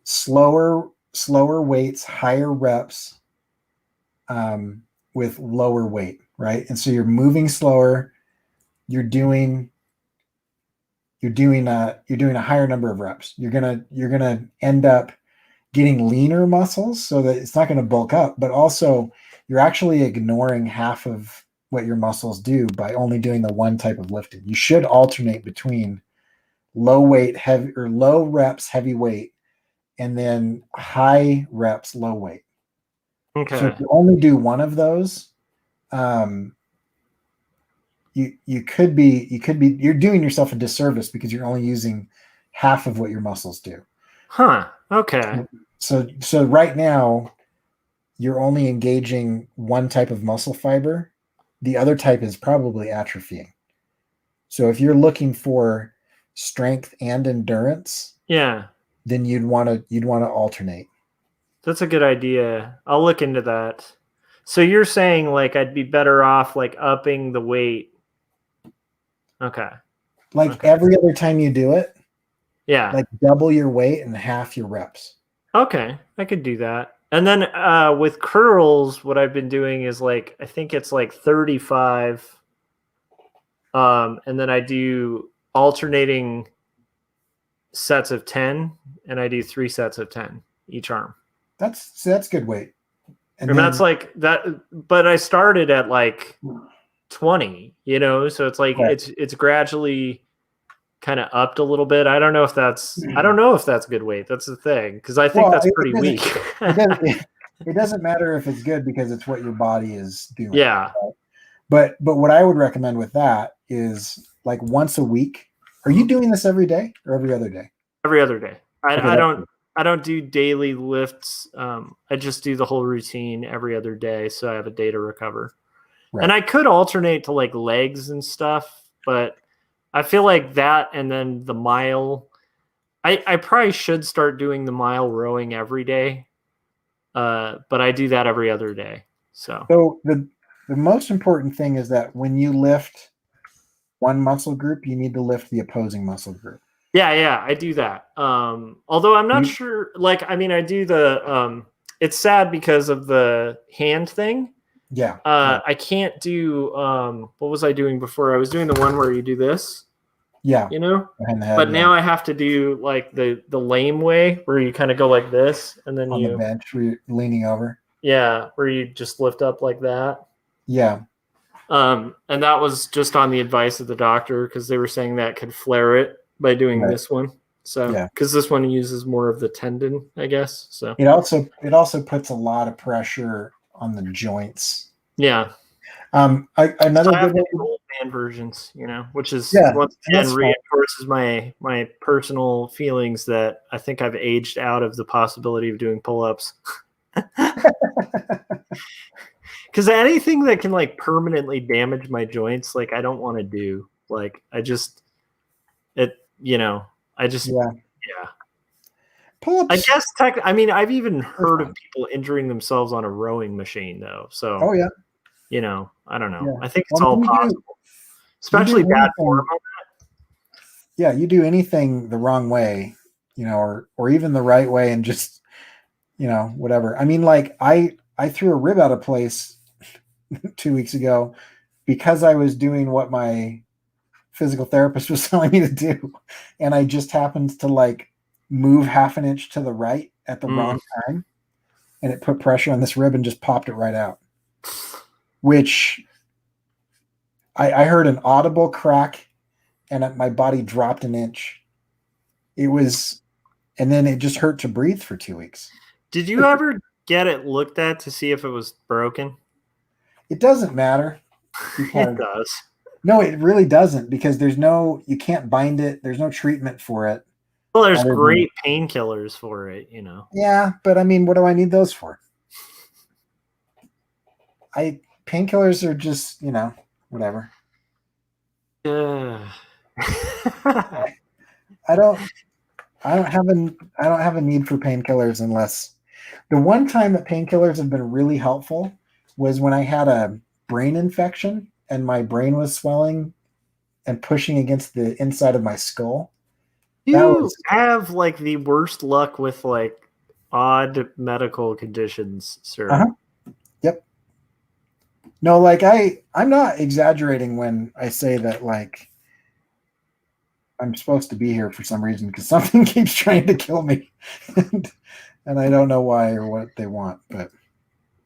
slower weights, higher reps, with lower weight, right? And so you're moving slower. You're doing a higher number of reps. You're gonna end up getting leaner muscles so that it's not going to bulk up, but also you're actually ignoring half of what your muscles do by only doing the one type of lifting. You should alternate between low weight, heavy or low reps, heavy weight, and then high reps, low weight. Okay. So if you only do one of those, um, you're doing yourself a disservice because you're only using half of what your muscles do. Huh. Okay. So right now you're only engaging one type of muscle fiber. The other type is probably atrophying. So if you're looking for strength and endurance, Yeah. then you'd want to alternate. That's a good idea. I'll look into that. So you're saying like I'd be better off like upping the weight. Okay. Like every other time you do it, yeah, like double your weight and half your reps. Okay, I could do that. And then with curls, what I've been doing is like I think it's like 35, and then I do alternating sets of 10, and I do 3 sets of 10 each arm. That's good weight. And that's like that. But I started at like 20, so it's like it's gradually kind of upped a little bit. I don't know if that's good weight. That's the thing, because I think that's pretty weak. It doesn't matter if it's good because it's what your body is doing. Yeah. Right? But what I would recommend with that is like once a week. Are you doing this every day or every other day? Every other day. I don't do daily lifts. I just do the whole routine every other day, so I have a day to recover. Right. And I could alternate to like legs and stuff, but I feel like that and then the mile. I probably should start doing the mile rowing every day, but I do that every other day. So the most important thing is that when you lift one muscle group, you need to lift the opposing muscle group. Yeah, I do that. Although I'm not sure. Like, I mean, I do the. It's sad because of the hand thing. Yeah. I can't do. What was I doing before? I was doing the one where you do this. Yeah. But now I have to do like the lame way where you kind of go like this and then on the bench where you're leaning over. Yeah, where you just lift up like that. Yeah. And that was just on the advice of the doctor because they were saying that could flare it by doing this one. So because this one uses more of the tendon, I guess. So it also puts a lot of pressure on the joints. Yeah. Another good old man versions, which is once again reinforces my personal feelings that I think I've aged out of the possibility of doing pull-ups. Because anything that can like permanently damage my joints, like I don't want to do. Like I just pull-ups. I guess I've even heard of people injuring themselves on a rowing machine though. So I don't know. Yeah. I think it's all possible, especially bad form on that. Yeah, you do anything the wrong way, or even the right way, and just whatever. I mean, like I threw a rib out of place 2 weeks ago because I was doing what my physical therapist was telling me to do, and I just happened to like move half an inch to the right at the wrong time, and it put pressure on this rib and just popped it right out. Which I heard an audible crack, and my body dropped an inch. And then it just hurt to breathe for 2 weeks. Did you ever get it looked at to see if it was broken? It doesn't matter. It does. No, it really doesn't, because you can't bind it. There's no treatment for it. Well, there's great painkillers for it, Yeah, but I mean, what do I need those for? Painkillers are just, whatever. I I don't have a need for painkillers unless the one time that painkillers have been really helpful was when I had a brain infection and my brain was swelling and pushing against the inside of my skull. You have like the worst luck with like odd medical conditions, sir. Yep. No, like I'm not exaggerating when I say that like I'm supposed to be here for some reason because something keeps trying to kill me. And I don't know why or what they want, but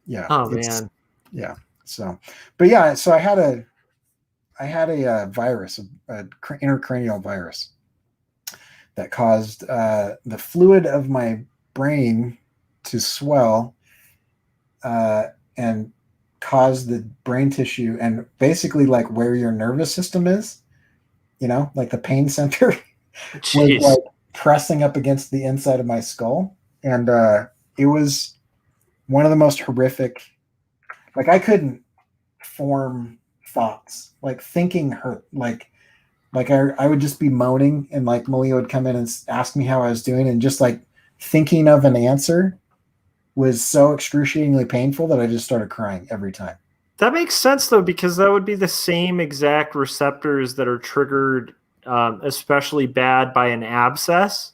yeah. Oh man. Yeah. So, but yeah, so I had a virus, an intracranial virus that caused the fluid of my brain to swell and cause the brain tissue and basically like where your nervous system is, like the pain center was like pressing up against the inside of my skull. And it was one of the most horrific, like I couldn't form thoughts, like thinking hurt, like I would just be moaning and like Malia would come in and ask me how I was doing. And just like thinking of an answer was so excruciatingly painful that I just started crying every time. That makes sense though, because that would be the same exact receptors that are triggered especially bad by an abscess.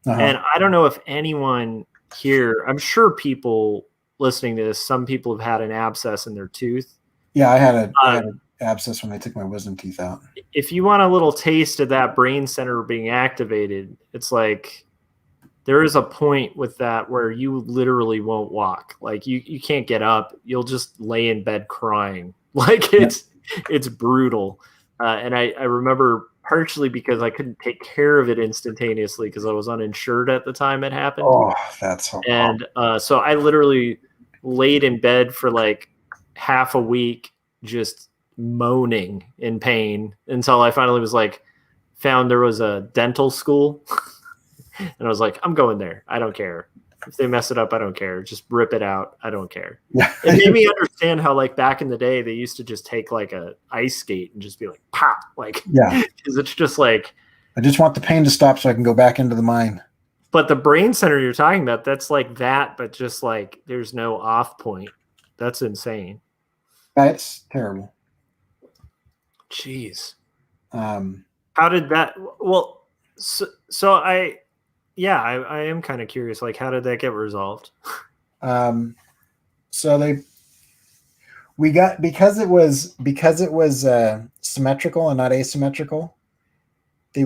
And I don't know if anyone here, I'm sure people listening to this, some people have had an abscess in their tooth. Yeah, I had an abscess when they took my wisdom teeth out. If you want a little taste of that brain center being activated, it's like there is a point with that where you literally won't walk. Like you can't get up. You'll just lay in bed crying. Like it's brutal. And I remember partially because I couldn't take care of it instantaneously because I was uninsured at the time it happened. Oh, that's so and so I literally laid in bed for like half a week just moaning in pain until I finally was like found there was a dental school and I was like, I'm going there. I don't care. If they mess it up, I don't care. Just rip it out. I don't care. Yeah. It made me understand how like back in the day they used to just take like a ice skate and just be like pop, like because it's just like I just want the pain to stop so I can go back into the mine. But the brain center you're talking about, that's like that, but just like there's no off point. That's insane. That's terrible. Jeez. How did that? Well, so I am kind of curious. Like, how did that get resolved? So we got because it was symmetrical and not asymmetrical. They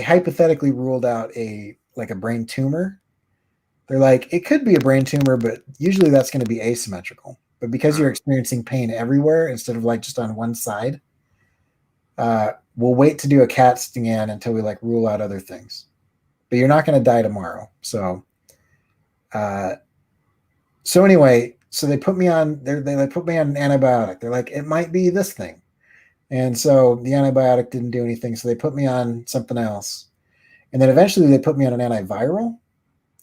hypothetically ruled out a brain tumor. They're like, it could be a brain tumor, but usually that's going to be asymmetrical. But because you're experiencing pain everywhere instead of like just on one side, we'll wait to do a CAT scan until we like rule out other things. But you're not going to die tomorrow. So anyway, so they put me on they put me on an antibiotic. They're like, it might be this thing. And so the antibiotic didn't do anything. So they put me on something else. And then eventually they put me on an antiviral,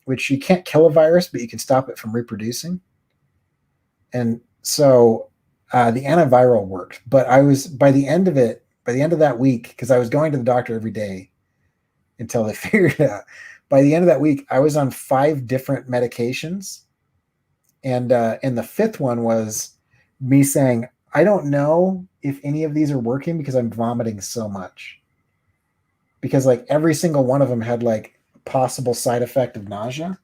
which you can't kill a virus, but you can stop it from reproducing. And so the antiviral worked. But I was, by the end of that week, because I was going to the doctor every day until they figured it out. By the end of that week, I was on 5 different medications. And the 5th one was me saying, I don't know if any of these are working because I'm vomiting so much. Because like every single one of them had like a possible side effect of nausea.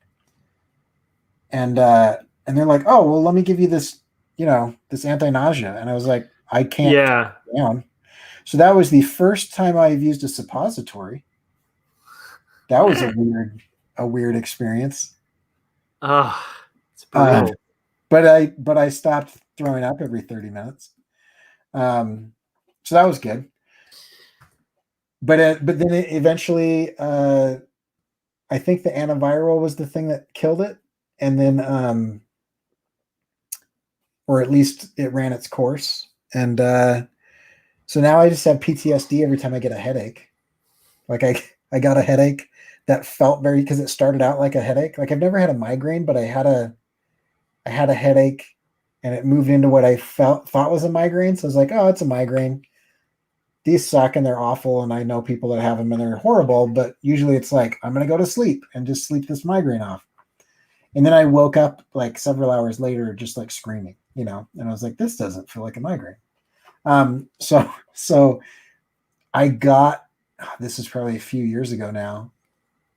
And they're like, oh, well, let me give you this, this anti-nausea. And I was like, I can't. Yeah. Down. So that was the first time I've used a suppository. That was a weird experience. Oh, it's brutal. But I stopped throwing up every 30 minutes. So that was good. But then eventually, I think the antiviral was the thing that killed it. And then, or at least it ran its course. And so now I just have PTSD every time I get a headache. Like I got a headache that felt because it started out like a headache. Like I've never had a migraine, but I had a headache and it moved into what I thought was a migraine. So I was like, oh, it's a migraine. these suck and they're awful, and I know people that have them and they're horrible, but usually it's like, I'm going to go to sleep and just sleep this migraine off. And then I woke up like several hours later, just like screaming, and I was like, this doesn't feel like a migraine. So I got, this is probably a few years ago now,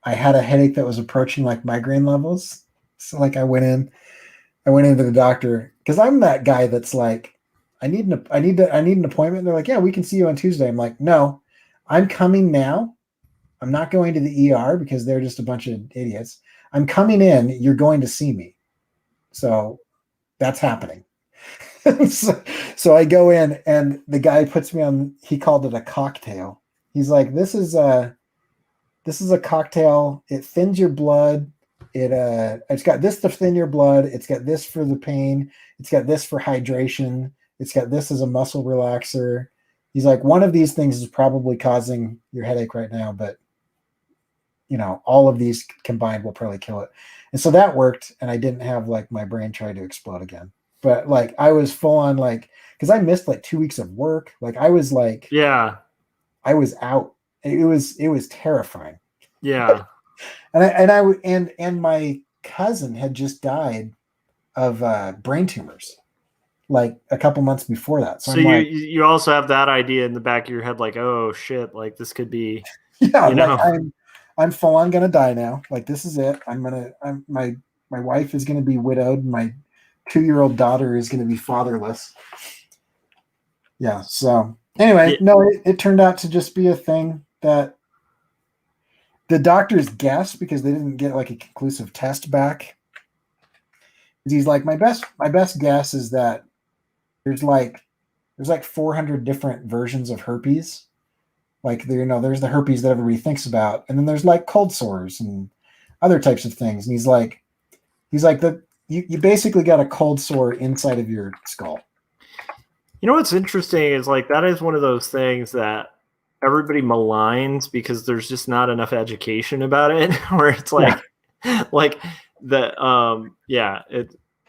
I had a headache that was approaching like migraine levels. So like I went into the doctor, because I'm that guy that's like, I need an appointment. And they're like, yeah, we can see you on Tuesday. I'm like, no, I'm coming now. I'm not going to the ER because they're just a bunch of idiots. I'm coming in. You're going to see me. So that's happening. so I go in, and the guy puts me on, he called it a cocktail. He's like, this is a cocktail. It thins your blood. It's got this to thin your blood. It's got this for the pain. It's got this for hydration. It's got this as a muscle relaxer. He's like, one of these things is probably causing your headache right now, but all of these combined will probably kill it. And so that worked, and I didn't have like my brain try to explode again. But like I was full on, like, because I missed like 2 weeks of work. Like I was like, Yeah. I was out. It was terrifying. Yeah. and my cousin had just died of brain tumors like a couple months before that. So you also have that idea in the back of your head, like, oh shit, like this could be, like I'm full on gonna die now. Like this is it. My wife is gonna be widowed. My 2-year-old daughter is gonna be fatherless. Yeah. So anyway, no, it turned out to just be a thing that the doctors guessed, because they didn't get like a conclusive test back. He's like, my best guess is that there's like 400 different versions of herpes. Like there's the herpes that everybody thinks about, and then there's like cold sores and other types of things. And he's like you basically got a cold sore inside of your skull. What's interesting is like that is one of those things that everybody maligns because there's just not enough education about it. Where it's like, like the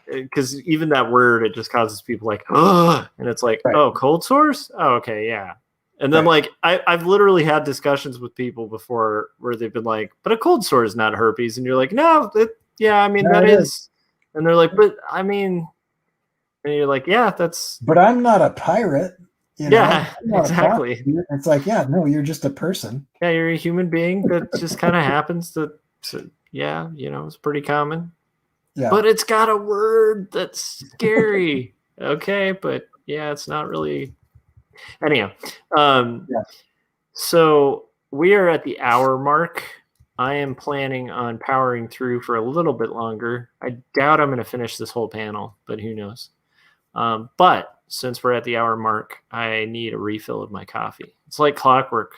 because even that word, it just causes people like, oh, and it's like, right. Oh, cold sores? Oh, okay, yeah. And then like I've literally had discussions with people before where they've been like, but a cold sore is not herpes, and you're like, no, that is. And they're like, but I mean, and you're like, yeah, that's. But I'm not a pirate. Yeah, exactly. It's like, yeah, no, you're just a person. Yeah, you're a human being that just kind of happens to, it's pretty common. Yeah. But it's got a word that's scary. Okay, but yeah, it's not really. Anyhow, so we are at the hour mark. I am planning on powering through for a little bit longer. I doubt I'm going to finish this whole panel, but who knows? But since we're at the hour mark, I need a refill of my coffee. It's like clockwork,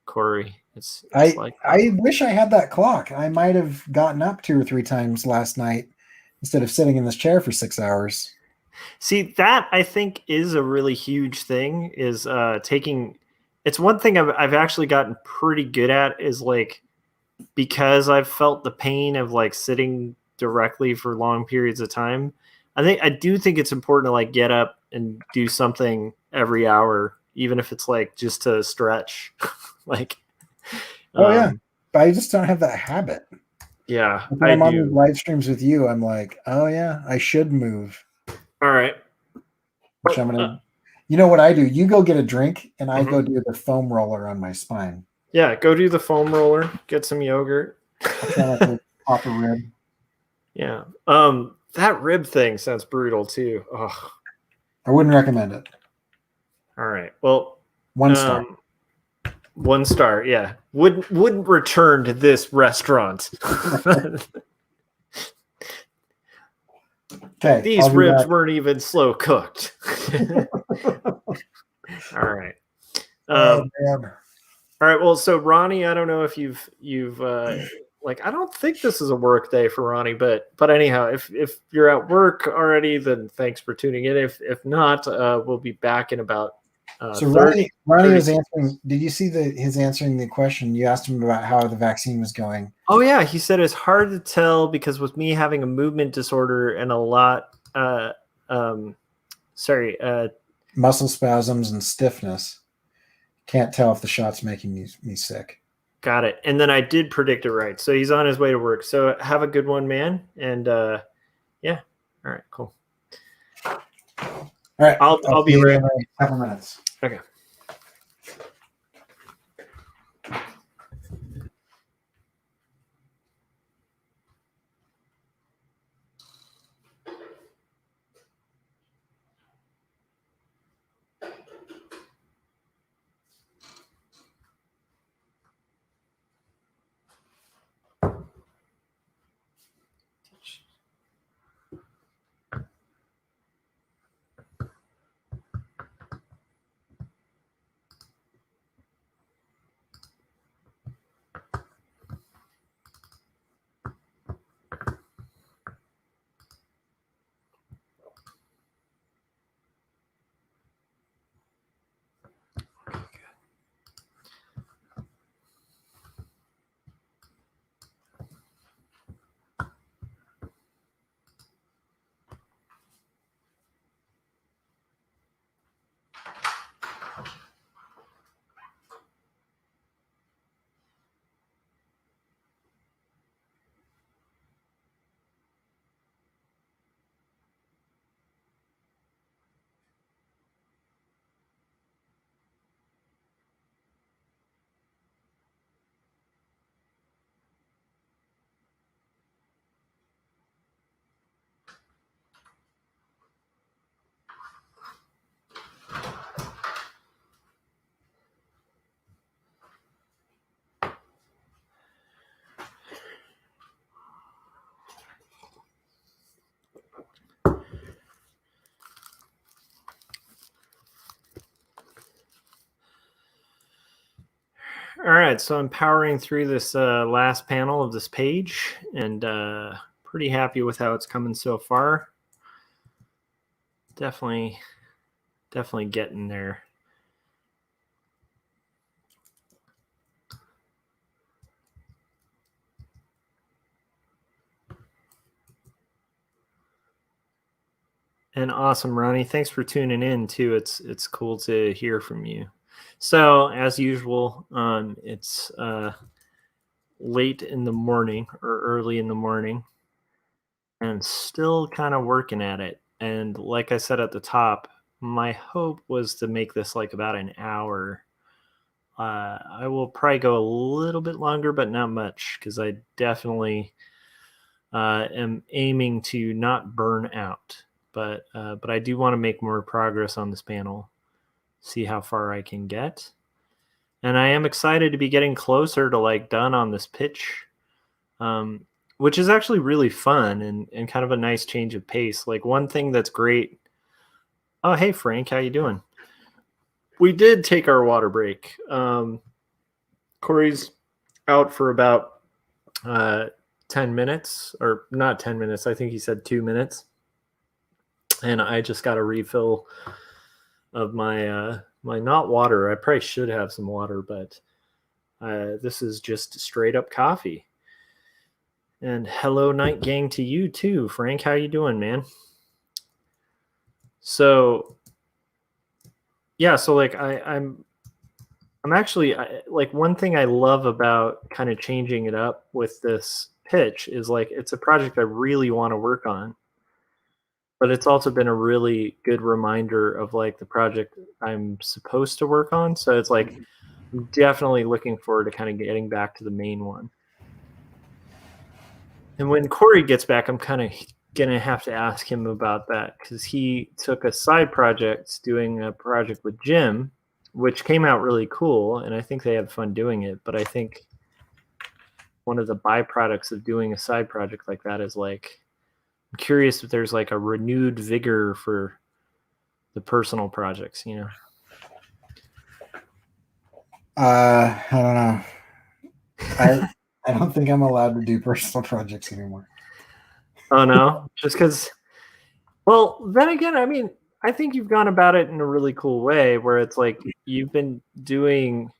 Corey. It's like I wish I had that clock. I might have gotten up 2 or 3 times last night instead of sitting in this chair for 6 hours. See, that I think is a really huge thing, is taking. It's one thing I've actually gotten pretty good at, is like, because I've felt the pain of like sitting directly for long periods of time. I do think it's important to like get up and do something every hour, even if it's like just to stretch. Like, yeah, but I just don't have that habit. Yeah, when I'm on the live streams with you, I'm like, oh yeah, I should move. All right. Which I'm gonna. You know what I do? You go get a drink, and I go do the foam roller on my spine. Yeah, go do the foam roller. Get some yogurt. Pop a rib. Yeah. That rib thing sounds brutal too. Ugh. I wouldn't recommend it. All right. Well, 1 star. 1 star. Yeah. Wouldn't return to this restaurant. Okay. These ribs weren't even slow cooked. All right. Man. All right. Well, so Ronnie, I don't know if you've like, I don't think this is a work day for Ronnie, but anyhow, if you're at work already, then thanks for tuning in. If not, we'll be back in about. So Ronnie was answering. Did you see his answering the question? You asked him about how the vaccine was going. Oh yeah, he said it's hard to tell because with me having a movement disorder and a lot, muscle spasms and stiffness. Can't tell if the shot's making me sick. Got it. And then I did predict it right. So he's on his way to work. So have a good one, man. And yeah. All right, cool. All right. I'll be ready in a couple minutes. Okay. All right, so I'm powering through this last panel of this page, and pretty happy with how it's coming so far. Definitely getting there. And awesome, Ronnie. Thanks for tuning in too. It's cool to hear from you. So as usual, it's late in the morning or early in the morning, and still kind of working at it. And like I said at the top, my hope was to make this like about an hour. I will probably go a little bit longer, but not much, because I definitely am aiming to not burn out. But I do want to make more progress on this panel, see how far I can get. And I am excited to be getting closer to like done on this pitch, which is actually really fun and kind of a nice change of pace. Like one thing that's great. Oh, hey, Frank, how you doing? We did take our water break. Corey's out for about 10 minutes, or not 10 minutes. I think he said 2 minutes. And I just got a refill of my my not water. I probably should have some water, but this is just straight up coffee. And hello, Night Gang, to you too, Frank. How you doing, man? So yeah, so like I'm actually like, one thing I love about kind of changing it up with this pitch is like it's a project I really want to work on, but it's also been a really good reminder of like the project I'm supposed to work on. So it's like I'm definitely looking forward to kind of getting back to the main one. And when Corey gets back, I'm kind of gonna have to ask him about that, because he took a side project doing a project with Jim, which came out really cool, and I think they had fun doing it. But I think one of the byproducts of doing a side project like that is like, I'm curious if there's like a renewed vigor for the personal projects, you know? I don't know. I don't think I'm allowed to do personal projects anymore. Oh no, just because. Well, then again, I mean, I think you've gone about it in a really cool way, where it's like you've been doing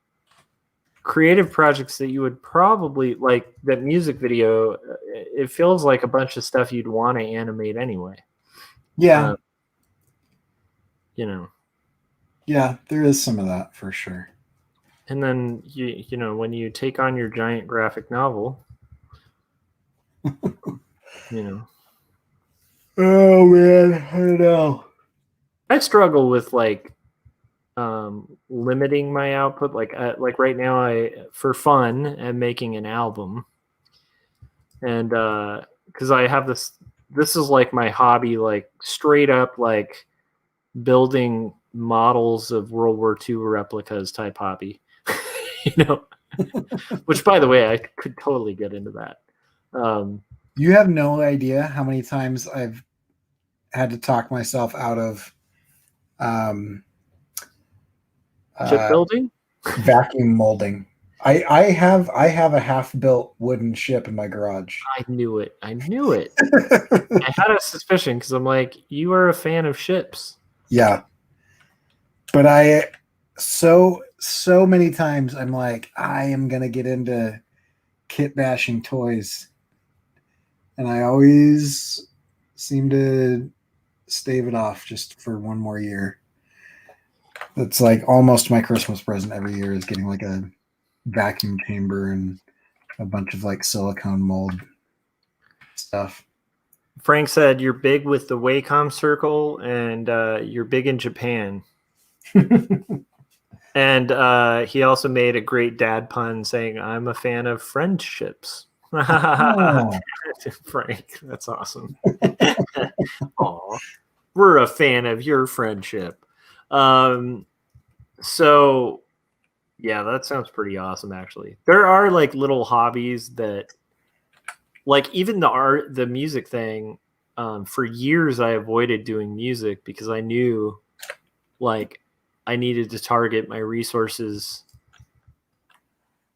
creative projects that you would probably like. That music video, it feels like a bunch of stuff you'd want to animate anyway. Yeah. You know. Yeah, there is some of that for sure. And then you know, when you take on your giant graphic novel, you know. Oh man, I don't know. I struggle with like limiting my output. Like right now, I for fun am making an album, and because I have this is like my hobby, like straight up like building models of World War II replicas type hobby, you know. Which, by the way, I could totally get into that. You have no idea how many times I've had to talk myself out of um, Chip uh, building. vacuum molding. I have a half built wooden ship in my garage. I knew it. I knew it. I had a suspicion because I'm like, you are a fan of ships. Yeah, but so many times I'm like, I am gonna get into kit bashing toys, and I always seem to stave it off just for one more year. That's like almost my Christmas present every year is getting like a vacuum chamber and a bunch of like silicone mold stuff. Frank said you're big with the Wacom circle, and you're big in Japan. And he also made a great dad pun saying, "I'm a fan of friendships." Oh. Frank, that's awesome. Aw, we're a fan of your friendship. So yeah, that sounds pretty awesome. Actually, there are like little hobbies that, like even the music thing. For years, I avoided doing music because I knew, like, I needed to target my resources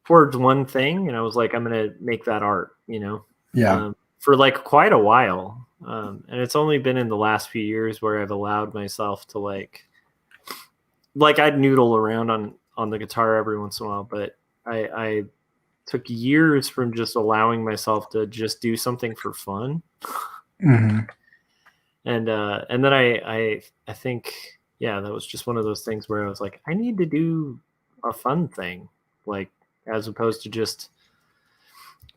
towards one thing, and I was like, I'm gonna make that art, you know, Yeah. for like quite a while. And it's only been in the last few years where I've allowed myself to like I'd noodle around on the guitar every once in a while, but I took years from just allowing myself to just do something for fun. Mm-hmm. And then I think, yeah, that was just one of those things where I was like, I need to do a fun thing, like, as opposed to just,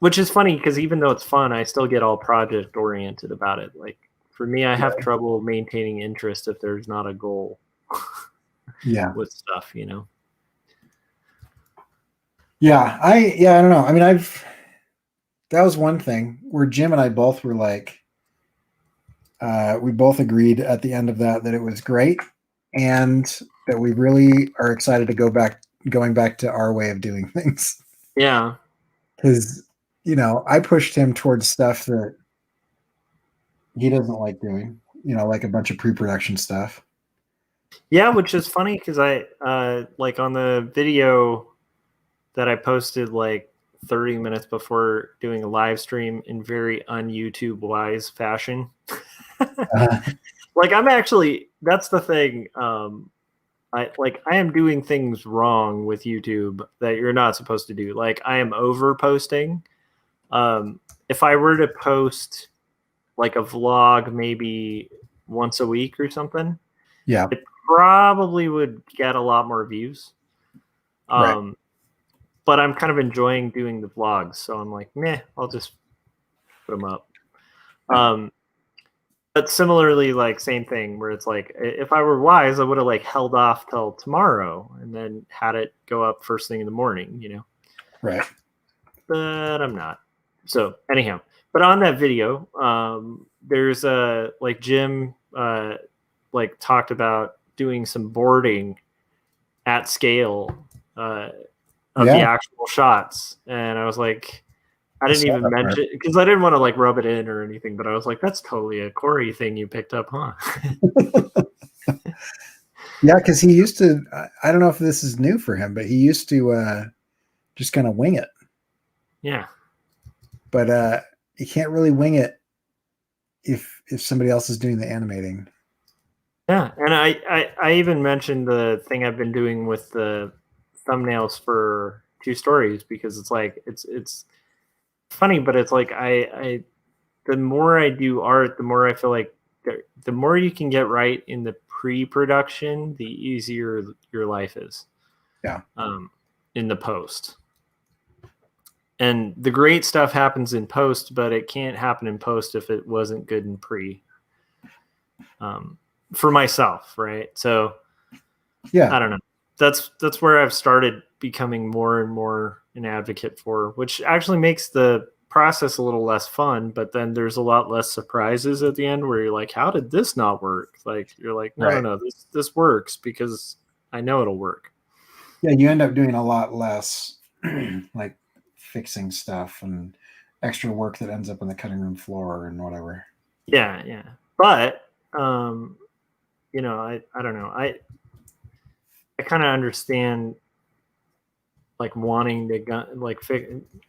which is funny because even though it's fun, I still get all project oriented about it. Like for me, I have trouble maintaining interest if there's not a goal. Yeah. With stuff, you know. Yeah. I don't know. I mean, that was one thing where Jim and I both were like, we both agreed at the end of that it was great and that we really are excited to going back to our way of doing things. Yeah. Because, I pushed him towards stuff that he doesn't like doing, like a bunch of pre-production stuff. Yeah, which is funny because I like on the video that I posted like 30 minutes before doing a live stream in very un-YouTube wise fashion. Like I'm actually, that's the thing. I am doing things wrong with YouTube that you're not supposed to do. Like I am over posting. If I were to post like a vlog maybe once a week or something, yeah, it probably would get a lot more views. right. But I'm kind of enjoying doing the vlogs, so I'm like, meh, I'll just put them up. But similarly, like same thing where it's like, if I were wise, I would have like held off till tomorrow and then had it go up first thing in the morning, you know. Right. But I'm not. So anyhow, but on that video, there's a like Jim like talked about doing some boarding at scale of the actual shots, and I was like, I didn't even mention because I didn't want to like rub it in or anything, but I was like, that's totally a Corey thing you picked up, huh? Yeah, because he used to. I don't know if this is new for him, but he used to just kind of wing it. Yeah, but you can't really wing it if somebody else is doing the animating. Yeah, and I even mentioned the thing I've been doing with the thumbnails for Two Stories because it's like it's funny, but it's like I the more I do art, the more I feel like the more you can get right in the pre-production, the easier your life is. Yeah. in the post. And the great stuff happens in post, but it can't happen in post if it wasn't good in pre. For myself, right? So Yeah. I don't know. That's where I've started becoming more and more an advocate for, which actually makes the process a little less fun, but then there's a lot less surprises at the end where you're like, how did this not work? Like, you're like, no, this works because I know it'll work. Yeah, you end up doing a lot less like fixing stuff and extra work that ends up on the cutting room floor and whatever. Yeah. But you know, I don't know. I kind of understand like wanting to like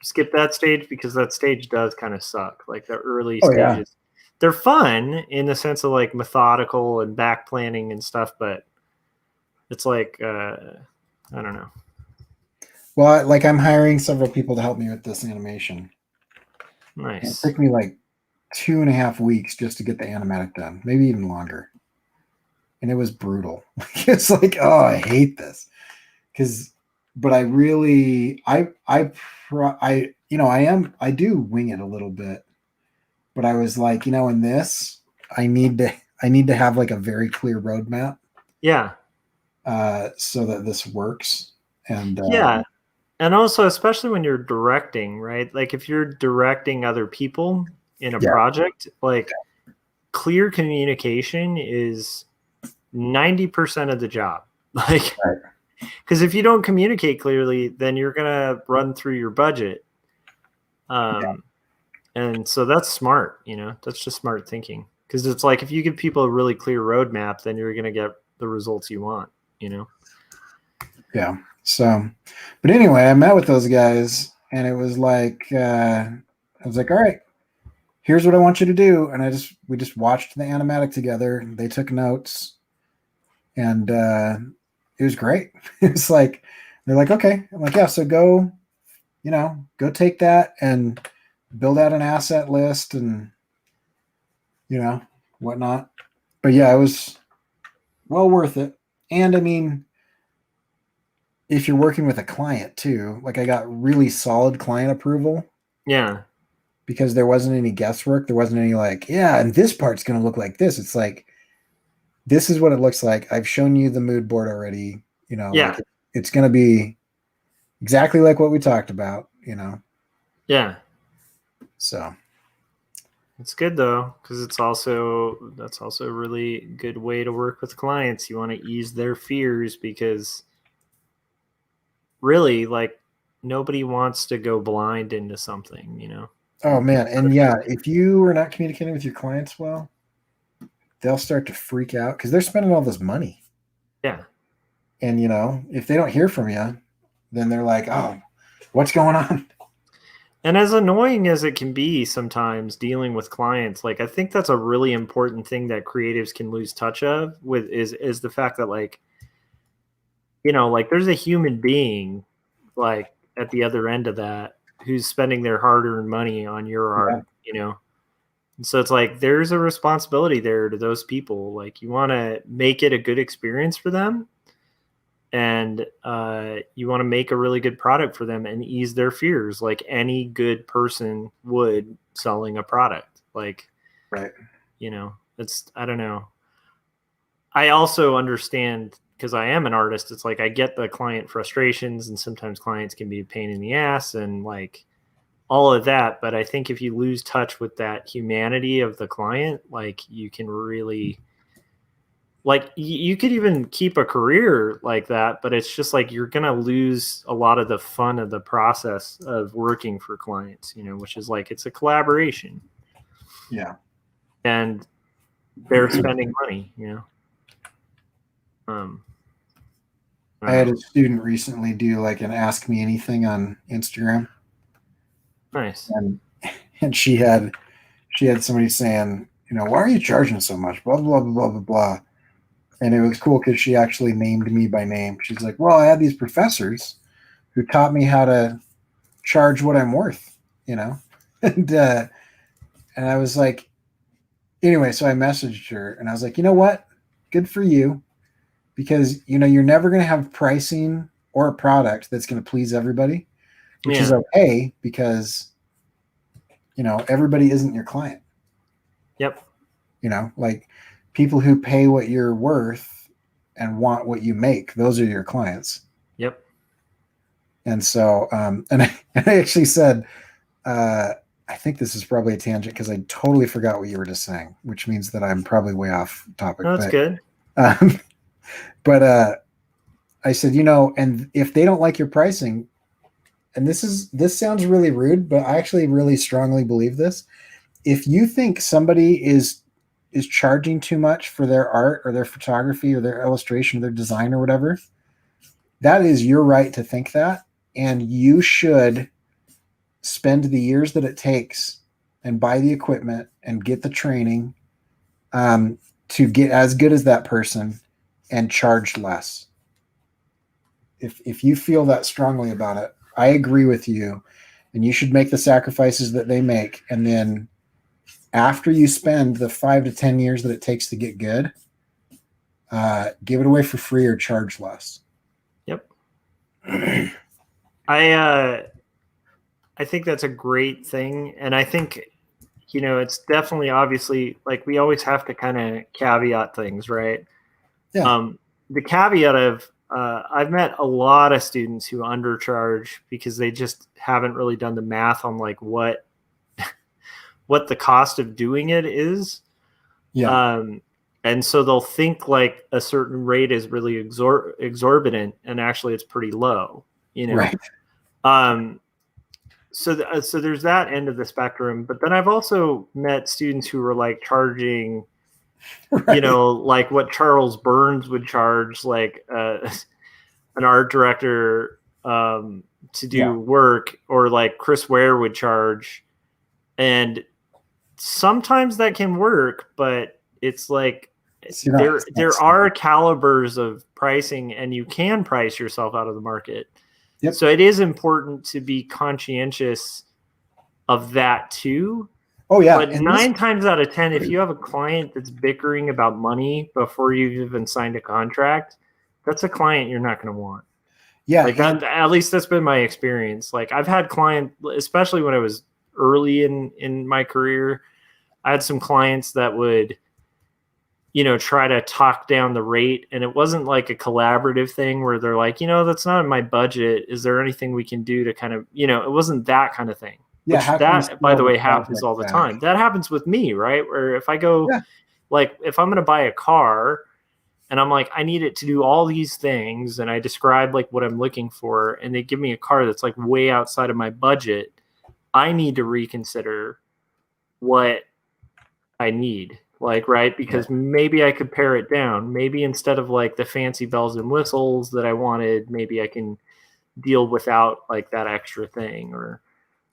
skip that stage because that stage does kind of suck. Like the early stages, they're fun in the sense of like methodical and back planning and stuff, but it's like I don't know. Well, like I'm hiring several people to help me with this animation. Nice. And it took me like 2.5 weeks just to get the animatic done, maybe even longer. And it was brutal. It's like, oh, I hate this. But I really, I do wing it a little bit. But I was like, in this, I need to have like a very clear roadmap. Yeah. So that this works. And yeah. And also, especially when you're directing, right? Like if you're directing other people in a project, like clear communication is 90% of the job. Like, because if you don't communicate clearly, then you're going to run through your budget. And so that's smart, that's just smart thinking. Because it's like if you give people a really clear roadmap, then you're going to get the results you want, Yeah. So, but anyway, I met with those guys and it was like, I was like, all right, here's what I want you to do. And we just watched the animatic together. They took notes and it was great. It's like, they're like, okay. I'm like, yeah, so go take that and build out an asset list and, whatnot. But yeah, it was well worth it. And I mean, if you're working with a client too, like I got really solid client approval. Yeah. Because there wasn't any guesswork. There wasn't any like, yeah, and this part's going to look like this. It's like, this is what it looks like. I've shown you the mood board already. Like it's going to be exactly like what we talked about, Yeah. So it's good though, because that's also a really good way to work with clients. You want to ease their fears because really, like, nobody wants to go blind into something, Oh man, and yeah, if you are not communicating with your clients well, they'll start to freak out because they're spending all this money. Yeah. And if they don't hear from you, then they're like, oh, what's going on? And as annoying as it can be sometimes dealing with clients, like I think that's a really important thing that creatives can lose touch of with is the fact that like, like there's a human being like at the other end of that who's spending their hard-earned money on your art, And so it's like there's a responsibility there to those people. Like you want to make it a good experience for them. And you want to make a really good product for them and ease their fears like any good person would selling a product. Like, right. It's, I don't know. I also understand because I am an artist. It's like I get the client frustrations and sometimes clients can be a pain in the ass and like all of that. But I think if you lose touch with that humanity of the client, like you can really... like you could even keep a career like that, but it's just like you're going to lose a lot of the fun of the process of working for clients, which is like it's a collaboration. Yeah. And they're spending money, I had a student recently do like an Ask Me Anything on Instagram. Nice. And she had somebody saying, why are you charging so much? Blah, blah, blah, blah, blah, blah. And it was cool because she actually named me by name. She's like, well, I had these professors who taught me how to charge what I'm worth, and I was like, anyway, so I messaged her and I was like, you know what? Good for you. Because, you're never going to have pricing or a product that's going to please everybody, which is Yeah. okay because, everybody isn't your client. Yep. Like people who pay what you're worth and want what you make, those are your clients. Yep. And so, and I actually said, I think this is probably a tangent because I totally forgot what you were just saying, which means that I'm probably way off topic. No, that's good. But I said, and if they don't like your pricing, and this sounds really rude, but I actually really strongly believe this. If you think somebody is charging too much for their art or their photography or their illustration or their design or whatever, that is your right to think that. And you should spend the years that it takes and buy the equipment and get the training to get as good as that person and charge less. If you feel that strongly about it, I agree with you, and you should make the sacrifices that they make. And then after you spend the 5 to 10 years that it takes to get good, give it away for free or charge less. Yep. I think that's a great thing. And I think, it's definitely obviously like we always have to kind of caveat things, right? Yeah. The caveat of I've met a lot of students who undercharge because they just haven't really done the math on like what the cost of doing it is. Yeah. And so they'll think like a certain rate is really exorbitant, and actually it's pretty low, Right. So there's that end of the spectrum. But then I've also met students who were like charging, Right. like what Charles Burns would charge, like an art director to do work, or like Chris Ware would charge. And sometimes that can work, but it's like there are calibers of pricing, and you can price yourself out of the market. Yep. So it is important to be conscientious of that too. Oh yeah. But 9 times out of 10, if you have a client that's bickering about money before you've even signed a contract, that's a client you're not going to want. Yeah. Like that, at least that's been my experience. Like I've had clients, especially when I was early in my career, I had some clients that would, try to talk down the rate. And it wasn't like a collaborative thing where they're like, that's not in my budget. Is there anything we can do to kind of, it wasn't that kind of thing. Yeah. Which that, by the way, happens all the time. That happens with me, right? Where if I go, like, if I'm going to buy a car and I'm like, I need it to do all these things, and I describe like what I'm looking for, and they give me a car that's like way outside of my budget, I need to reconsider what I need. Like, right? Because maybe I could pare it down. Maybe instead of like the fancy bells and whistles that I wanted, maybe I can deal without like that extra thing. Or,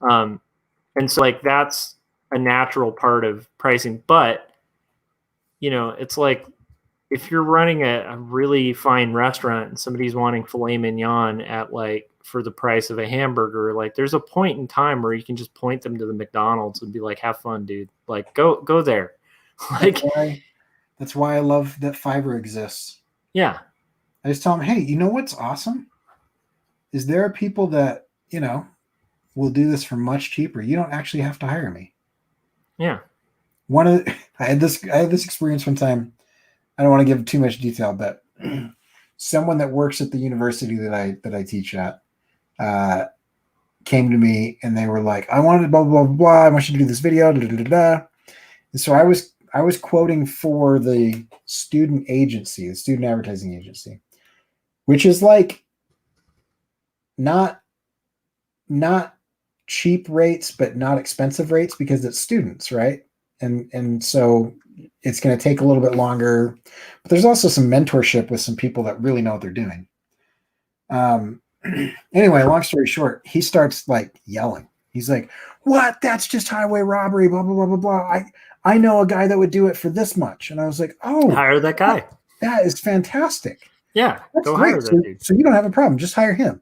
and so like that's a natural part of pricing. But, it's like if you're running a really fine restaurant and somebody's wanting filet mignon at like for the price of a hamburger, like there's a point in time where you can just point them to the McDonald's and be like, have fun, dude. Like go there. Like that's why I love that Fiverr exists. Yeah. I just tell them, hey, you know what's awesome? Is there are people that, will do this for much cheaper. You don't actually have to hire me. Yeah. I had this experience one time. I don't want to give too much detail, but someone that works at the university that I teach at came to me and they were like, I wanted blah, blah, blah, blah. I want you to do this video. Da, da, da, da. And so I was quoting for the student agency, the student advertising agency, which is like not cheap rates, but not expensive rates because it's students, right? And so it's going to take a little bit longer, but there's also some mentorship with some people that really know what they're doing. Anyway, long story short, he starts like yelling. He's like, what? That's just highway robbery, blah, blah, blah, blah, blah. I know a guy that would do it for this much. And I was like, oh, hire that guy. That is fantastic. Yeah. That's go great. Hire that dude. So you don't have a problem. Just hire him.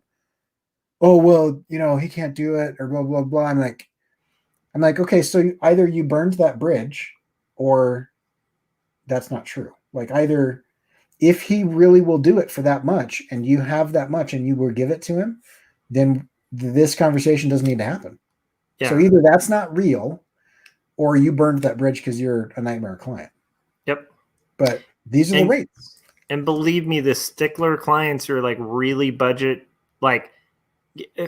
Oh, well, he can't do it or blah, blah, blah. I'm like, okay, so either you burned that bridge or that's not true. Like either if he really will do it for that much and you have that much and you will give it to him, then this conversation doesn't need to happen. Yeah. So either that's not real or you burned that bridge because you're a nightmare client. Yep. But these are the rates. And believe me, the stickler clients are like really budget, like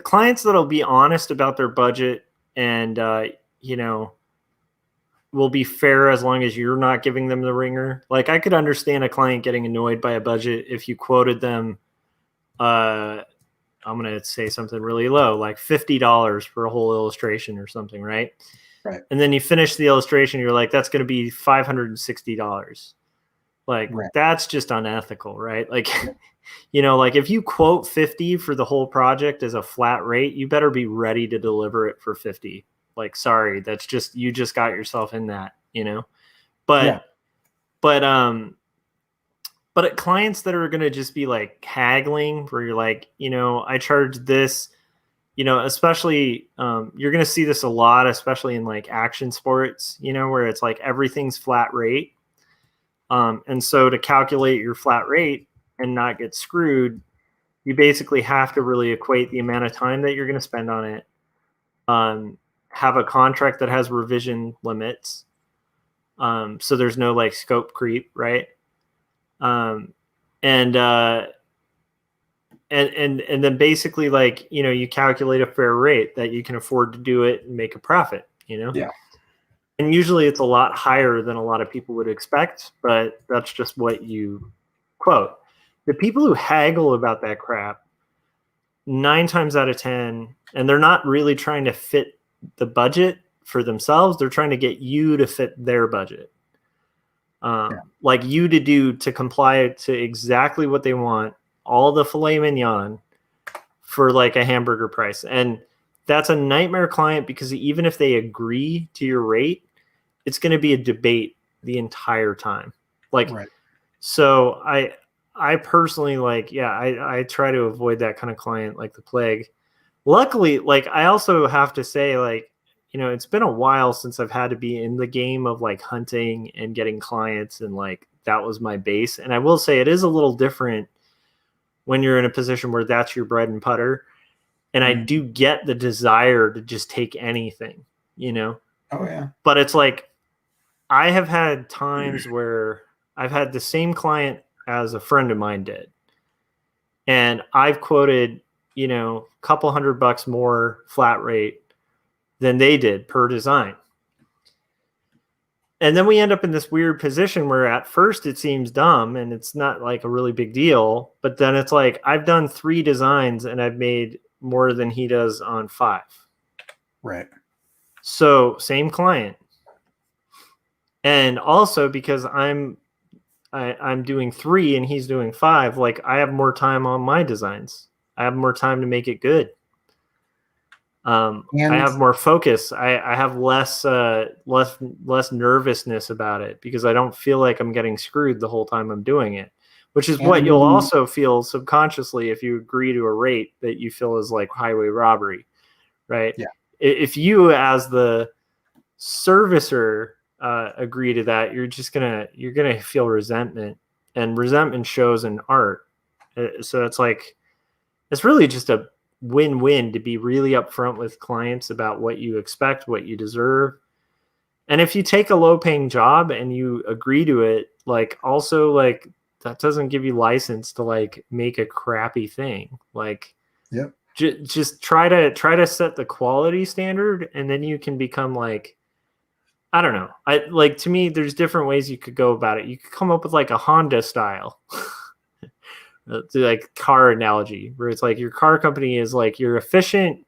clients that'll be honest about their budget and, you know, will be fair as long as you're not giving them the ringer. Like I could understand a client getting annoyed by a budget if you quoted them, I'm going to say something really low, like $50 for a whole illustration or something, right? Right. And then you finish the illustration, you're like, that's going to be $560. Like that's just unethical, right? Like, you know, like if you quote 50 for the whole project as a flat rate, you better be ready to deliver it for 50. Like, sorry, that's just, you just got yourself in that, you know, but clients that are going to just be like haggling where you're like, you know, I charge this, you know, especially, you're going to see this a lot, especially in like action sports, you know, where it's like everything's flat rate. And so to calculate your flat rate and not get screwed, you basically have to really equate the amount of time that you're going to spend on it. Have a contract that has revision limits. So there's no like scope creep, right? And then basically like, you know, you calculate a fair rate that you can afford to do it and make a profit, you know? Yeah. And usually it's a lot higher than a lot of people would expect, but that's just what you quote. The people who haggle about that crap, 9 times out of 10, and they're not really trying to fit the budget for themselves. They're trying to get you to fit their budget. Like you to comply to exactly what they want, all the filet mignon for like a hamburger price. And that's a nightmare client because even if they agree to your rate, it's going to be a debate the entire time. Like, so I personally like, I try to avoid that kind of client like the plague. Luckily, like I also have to say, like, you know, it's been a while since I've had to be in the game of like hunting and getting clients, and like that was my base. And I will say it is a little different when you're in a position where that's your bread and butter. And I do get the desire to just take anything, you know? Oh yeah. But it's like, I have had times where I've had the same client as a friend of mine did. And I've quoted, you know, a couple $100 more flat rate than they did per design. And then we end up in this weird position where at first it seems dumb and it's not like a really big deal. But then it's like, I've done 3 designs and I've made more than he does on 5. Right. So same client. And also because I'm doing 3 and he's doing 5, like I have more time on my designs. I have more time to make it good. I have more focus. I have less nervousness about it because I don't feel like I'm getting screwed the whole time I'm doing it, which is what you'll also feel subconsciously if you agree to a rate that you feel is like highway robbery, right? Yeah. If you as the servicer agree to that, you're gonna feel resentment, and resentment shows in art. So it's like, it's really just a win-win to be really upfront with clients about what you expect, what you deserve. And if you take a low-paying job and you agree to it, like also like that doesn't give you license to like make a crappy thing. Like, just try to set the quality standard, and then you can become like, I don't know. To me, there's different ways you could go about it. You could come up with like a Honda style. Like car analogy where it's like your car company is like, you're efficient,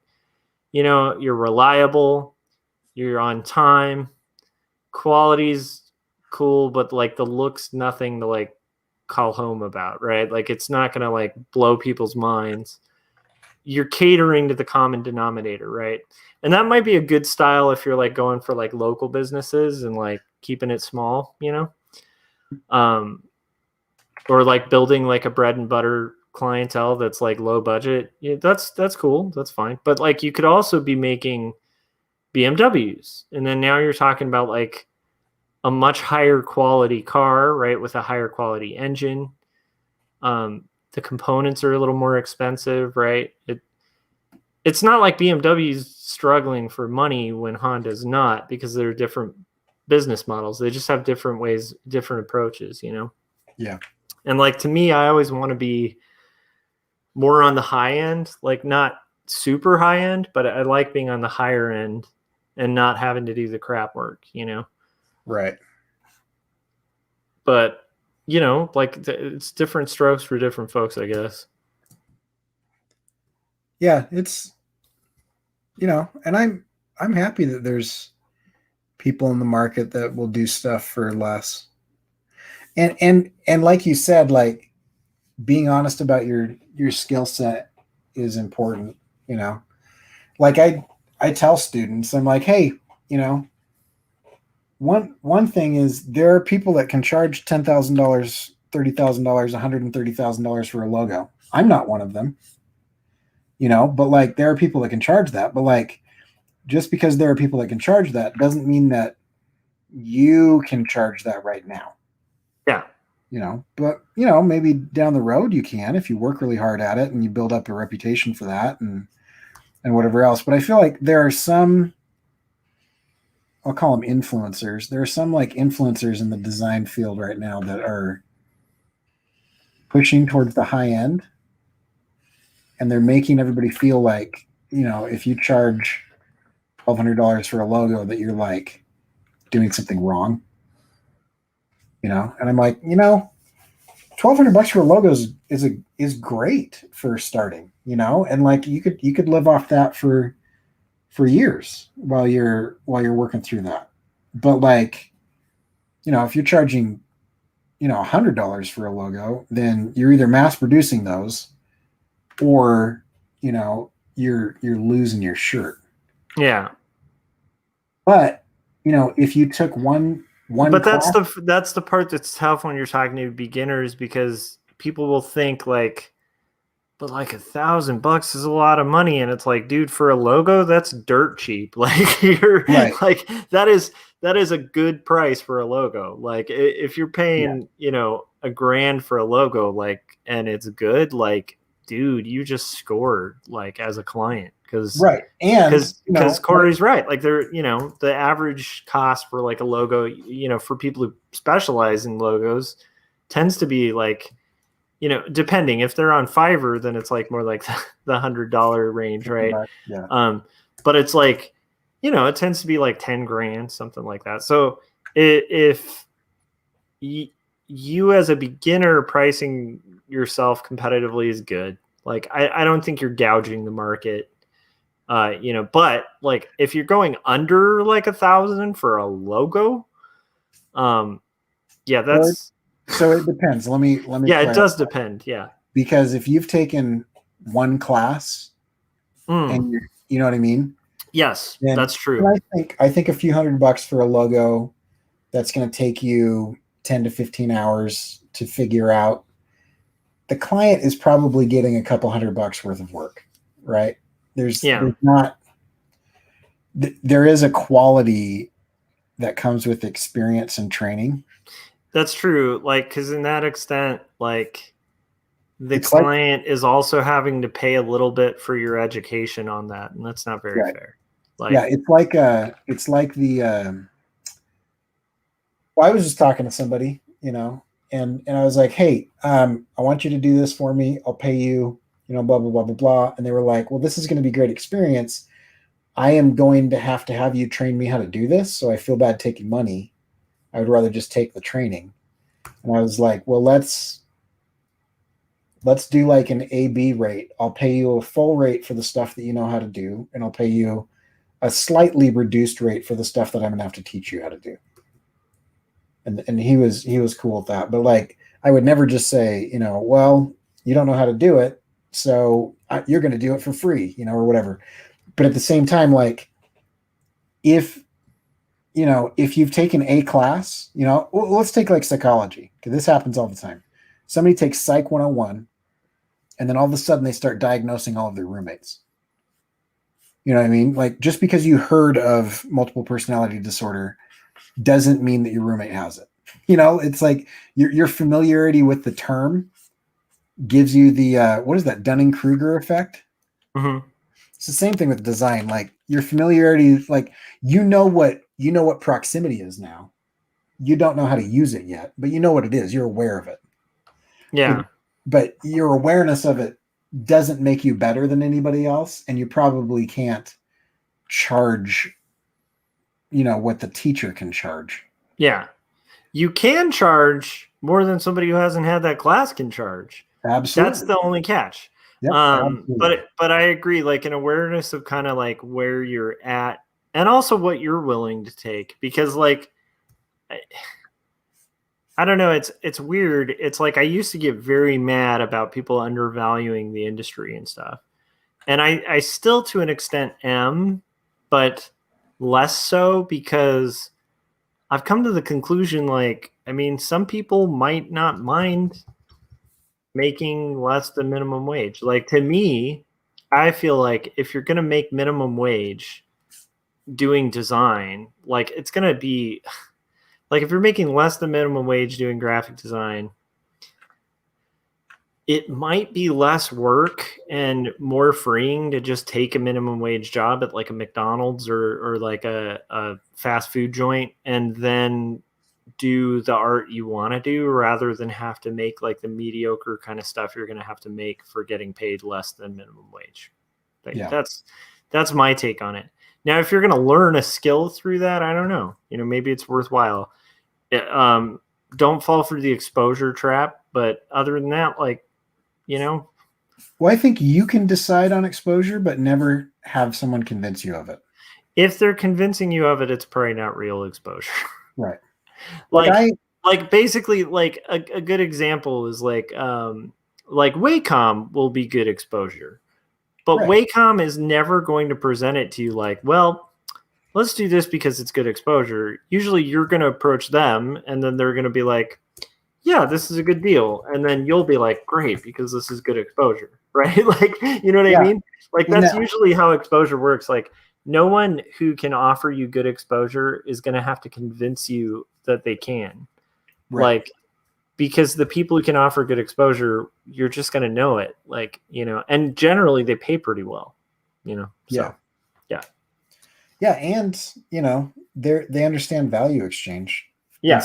you know, you're reliable, you're on time, quality's cool, but like the looks nothing to like call home about, right? Like it's not gonna like blow people's minds. You're catering to the common denominator, right? And that might be a good style if you're like going for like local businesses and like keeping it small, you know? Or like building like a bread and butter clientele that's like low budget. Yeah, that's cool. That's fine. But like you could also be making BMWs. And then now you're talking about like a much higher quality car, right? With a higher quality engine. The components are a little more expensive, right? It's not like BMW's struggling for money when Honda's not, because they're different business models. They just have different ways, different approaches, you know? Yeah. And like, to me, I always want to be more on the high end, like not super high end, but I like being on the higher end and not having to do the crap work, you know? Right. But, you know, like it's different strokes for different folks, I guess. Yeah, it's, you know, and I'm happy that there's people in the market that will do stuff for less. And like you said, like being honest about your skill set is important, you know. Like I tell students, I'm like, hey, you know, one thing is there are people that can charge $10,000, $30,000, $130,000 for a logo. I'm not one of them, you know, but like there are people that can charge that. But like just because there are people that can charge that doesn't mean that you can charge that right now. Yeah. You know, but you know, maybe down the road you can if you work really hard at it and you build up a reputation for that and whatever else. But I feel like there are some, I'll call them influencers. There are some like influencers in the design field right now that are pushing towards the high end, and they're making everybody feel like, you know, if you charge $1,200 for a logo that you're like doing something wrong, you know. And I'm like, you know, $1,200 for a logo is great for starting, you know, and like you could live off that for years while you're working through that. But like, you know, if you're charging, you know, $100 for a logo, then you're either mass producing those or, you know, you're losing your shirt. Yeah. But, you know, if you took one but class, that's the part that's tough when you're talking to beginners, because people will think like, but like $1,000 is a lot of money, and it's like, dude, for a logo, that's dirt cheap. Like you're right. like that is a good price for a logo. Like if you're paying, you know, $1,000 for a logo, like, and it's good, like, dude, you just scored, like, as a client. Right. And because Corey's right. Like they're, you know, the average cost for like a logo, you know, for people who specialize in logos tends to be like, you know, depending if they're on Fiverr, then it's like more like the $100 range, right? Yeah. But it's like, you know, it tends to be like 10 grand, something like that. So if you as a beginner pricing yourself competitively is good. Like I don't think you're gouging the market. You know, but like if you're going under like 1,000 for a logo, yeah, that's so it depends. Let me yeah, it does depend. Yeah, because if you've taken one class and you know what I mean? Yes, that's true. I think a few $100 for a logo that's going to take you 10 to 15 hours to figure out. The client is probably getting a couple $100 worth of work, right? There's not, there is a quality that comes with experience and training. That's true. Like, because in that extent, like the client is also having to pay a little bit for your education on that, and that's not very fair. Like, yeah, it's like the. Well, I was just talking to somebody, you know, and I was like, hey, I want you to do this for me. I'll pay you, you know, blah blah blah blah blah. And they were like, well, this is going to be great experience. I am going to have you train me how to do this, so I feel bad taking money. I would rather just take the training. And I was like, well, let's do like an A/B rate. I'll pay you a full rate for the stuff that you know how to do, and I'll pay you a slightly reduced rate for the stuff that I'm gonna have to teach you how to do. And he was cool with that. But like, I would never just say, you know, well, you don't know how to do it, so you're gonna do it for free, you know, or whatever. But at the same time, like, if you've taken a class, you know, let's take like psychology, because this happens all the time. Somebody takes Psych 101, and then all of a sudden they start diagnosing all of their roommates. You know what I mean? Like, just because you heard of multiple personality disorder doesn't mean that your roommate has it. You know, it's like your familiarity with the term gives you the what is that, Dunning-Kruger effect? Mm-hmm. It's the same thing with design. Like your familiarity, like you know what proximity is now. You don't know how to use it yet, but you know what it is. You're aware of it. Yeah. But your awareness of it doesn't make you better than anybody else, and you probably can't charge, what the teacher can charge. Yeah. You can charge more than somebody who hasn't had that class can charge. Absolutely. That's the only catch. Yep, absolutely. But I agree, like an awareness of kind of like where you're at and also what you're willing to take, because like I don't know, it's weird. It's like I used to get very mad about people undervaluing the industry and stuff. And I still to an extent am, but less so, because I've come to the conclusion, like, I mean, some people might not mind making less than minimum wage. Like, to me, I feel like if you're going to make minimum wage doing design, like, it's going to be like if you're making less than minimum wage doing graphic design, it might be less work and more freeing to just take a minimum wage job at like a McDonald's or like a fast food joint and then do the art you want to do, rather than have to make like the mediocre kind of stuff you're going to have to make for getting paid less than minimum wage. Yeah. That's my take on it. Now, if you're going to learn a skill through that, I don't know, maybe it's worthwhile. Don't fall for the exposure trap. But other than that, like, well, I think you can decide on exposure, but never have someone convince you of it. If they're convincing you of it, it's probably not real exposure. Right. Like basically, like a good example is like Wacom will be good exposure, but right. Wacom is never going to present it to you like, well, let's do this because it's good exposure. Usually you're going to approach them and then they're going to be like, yeah, this is a good deal. And then you'll be like, great, because this is good exposure, right? Like, you know what I mean? Like, that's usually how exposure works. Like, no one who can offer you good exposure is going to have to convince you that they can. Right. Like, because the people who can offer good exposure, you're just going to know it. Like, and generally they pay pretty well, so. Yeah. And, they understand value exchange. Yeah.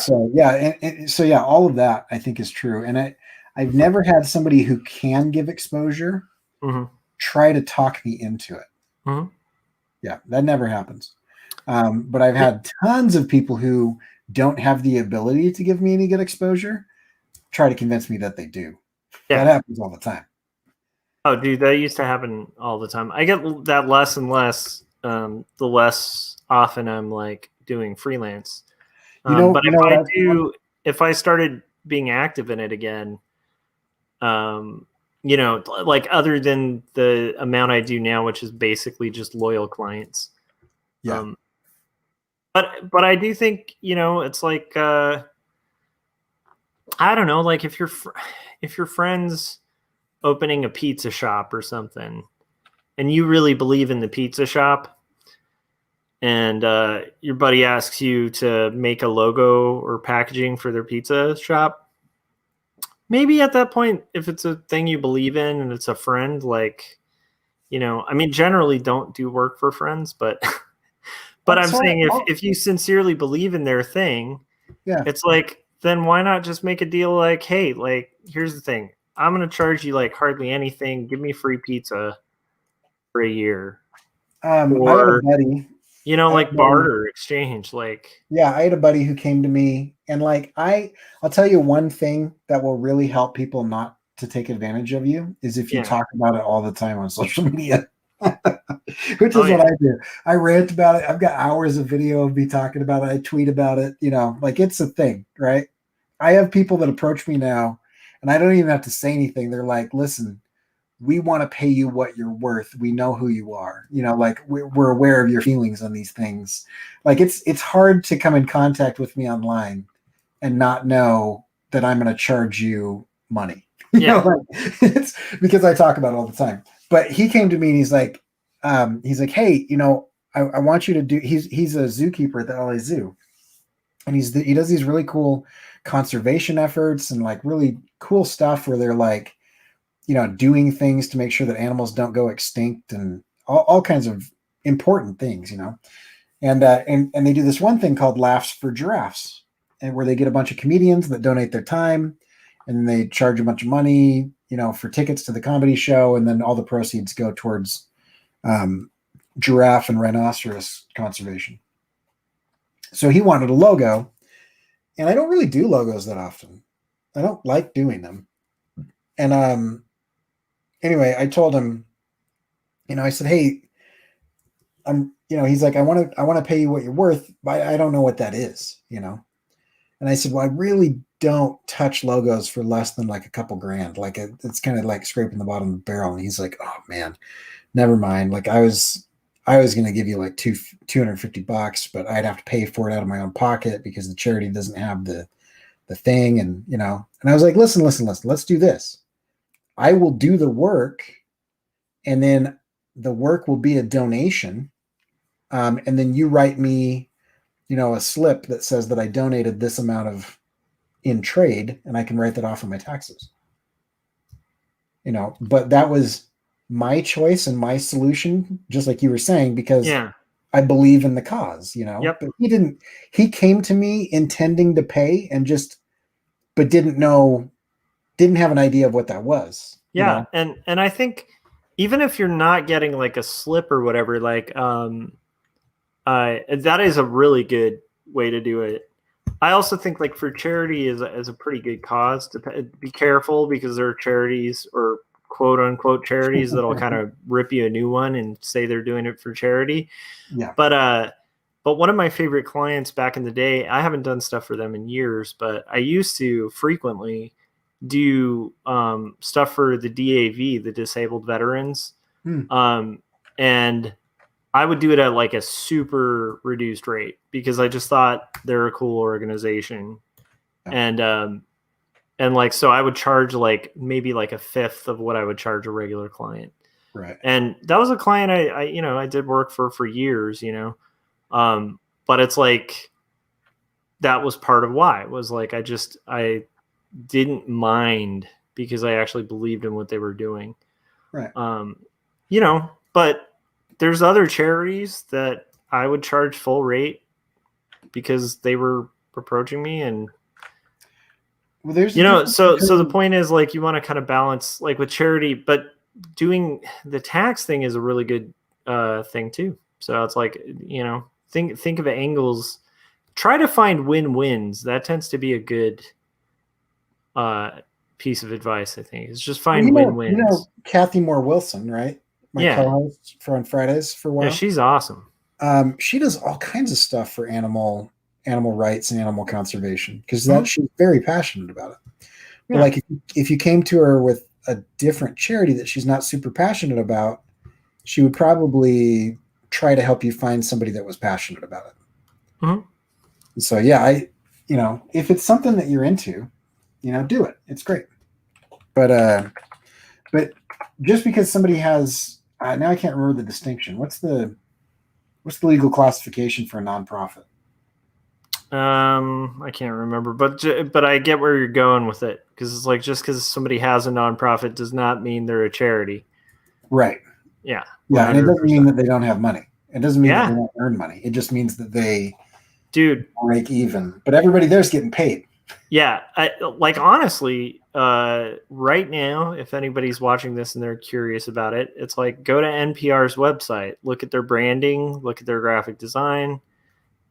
And so, all of that I think is true. And I've never had somebody who can give exposure try to talk me into it. Mm-hmm. Yeah, that never happens. But I've had tons of people who don't have the ability to give me any good exposure try to convince me that they do. Yeah. That happens all the time. Oh, dude, that used to happen all the time. I get that less and less the less often I'm like doing freelance. But if I started being active in it again, like other than the amount I do now, which is basically just loyal clients. Yeah. But I do think, it's like, I don't know, like if your friend's opening a pizza shop or something and you really believe in the pizza shop, and your buddy asks you to make a logo or packaging for their pizza shop, maybe at that point, if it's a thing you believe in and it's a friend, like, I mean, generally don't do work for friends, but I'm saying if you sincerely believe in their thing, it's like, then why not just make a deal like, hey, like, here's the thing. I'm going to charge you like hardly anything. Give me free pizza for a year. I had a buddy. Like barter exchange, like. Yeah, I had a buddy who came to me and like, I'll tell you one thing that will really help people not to take advantage of you is if you talk about it all the time on social media, which is what I do. I rant about it. I've got hours of video of me talking about it. I tweet about it, like it's a thing, right? I have people that approach me now and I don't even have to say anything. They're like, listen, we want to pay you what you're worth. We know who you are. Like we're aware of your feelings on these things. Like it's hard to come in contact with me online and not know that I'm going to charge you money. It's because I talk about it all the time. But he came to me and he's like, hey, I want you to do. He's a zookeeper at the LA Zoo, and he does these really cool conservation efforts and like really cool stuff where they're like, doing things to make sure that animals don't go extinct and all kinds of important things, And they do this one thing called Laughs for Giraffes, and where they get a bunch of comedians that donate their time, and they charge a bunch of money, for tickets to the comedy show, and then all the proceeds go towards giraffe and rhinoceros conservation. So he wanted a logo, and I don't really do logos that often. I don't like doing them. And anyway, I told him, I said, hey, he's like, I want to pay you what you're worth, but I don't know what that is, And I said, well, I really don't touch logos for less than like a couple grand. Like it's kind of like scraping the bottom of the barrel. And he's like, oh man, never mind. Like I was going to give you like $250, but I'd have to pay for it out of my own pocket because the charity doesn't have the thing. And, and I was like, listen, let's do this. I will do the work, and then the work will be a donation. And then you write me, a slip that says that I donated this amount in trade, and I can write that off on my taxes. But that was my choice and my solution, just like you were saying, because I believe in the cause, Yep. But he came to me intending to pay but didn't have an idea of what that was. Yeah. And I think even if you're not getting like a slip or whatever, like, that is a really good way to do it. I also think like for charity is a pretty good cause to be careful, because there are charities or quote unquote charities that'll kind of rip you a new one and say they're doing it for charity. Yeah. But one of my favorite clients back in the day, I haven't done stuff for them in years, but I used to frequently do stuff for the DAV, the Disabled Veterans. And I would do it at like a super reduced rate because I just thought they're a cool organization. Yeah. And like, so I would charge like maybe like a fifth of what I would charge a regular client. Right. And that was a client I did work for years, but it's like, that was part of why it was like, I didn't mind because I actually believed in what they were doing. Right. But there's other charities that I would charge full rate because they were approaching me, and well, there's so the point is like you want to kind of balance like with charity, but doing the tax thing is a really good thing too. So it's like, think of angles, try to find win-wins. That tends to be a good piece of advice, I think. It's just find win-wins. Kathy Moore Wilson, right? My co-host on Fridays for a while. Yeah, she's awesome. She does all kinds of stuff for animal rights and animal conservation because she's very passionate about it. Yeah. But like if you came to her with a different charity that she's not super passionate about, she would probably try to help you find somebody that was passionate about it. Mm-hmm. So yeah, if it's something that you're into, do it. It's great. But just because somebody has now I can't remember the distinction. What's the legal classification for a nonprofit? I can't remember, but I get where you're going with it, because it's like just because somebody has a nonprofit does not mean they're a charity. Right. Yeah. 100%. And it doesn't mean that they don't have money. It doesn't mean that they don't earn money. It just means that they break even. But everybody there's getting paid. Yeah. Honestly, right now, if anybody's watching this and they're curious about it, it's like go to NPR's website, look at their branding, look at their graphic design,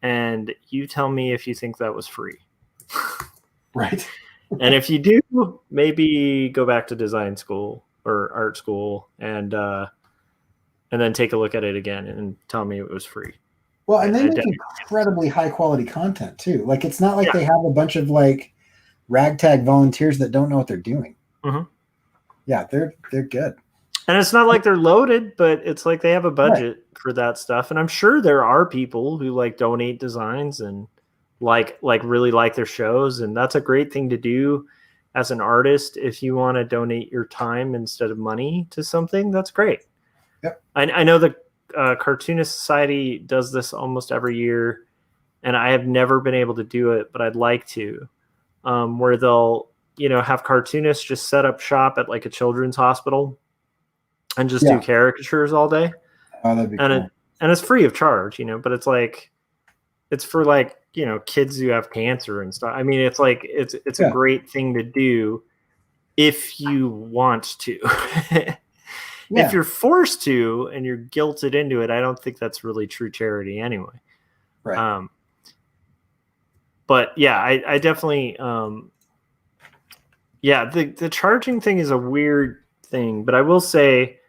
and you tell me if you think that was free. Right. And if you do, maybe go back to design school or art school and then take a look at it again and tell me it was free. Well, and they make incredibly high quality content too. Like it's not like they have a bunch of like ragtag volunteers that don't know what they're doing. Mm-hmm. Yeah, they're good. And it's not like they're loaded, but it's like they have a budget for that stuff. And I'm sure there are people who like donate designs and like really like their shows. And that's a great thing to do as an artist. If you want to donate your time instead of money to something, that's great. Yep. I know the Cartoonist Society does this almost every year, and I have never been able to do it, but I'd like to, where they'll have cartoonists just set up shop at like a children's hospital and just Yeah. do caricatures all day. Oh, that'd be cool. And it's free of charge, but it's like, it's for like, kids who have cancer and stuff. I mean, it's like, it's a great thing to do if you want to. If you're forced to and you're guilted into it, I don't think that's really true charity anyway. Right. But yeah, I definitely, the charging thing is a weird thing, but I will say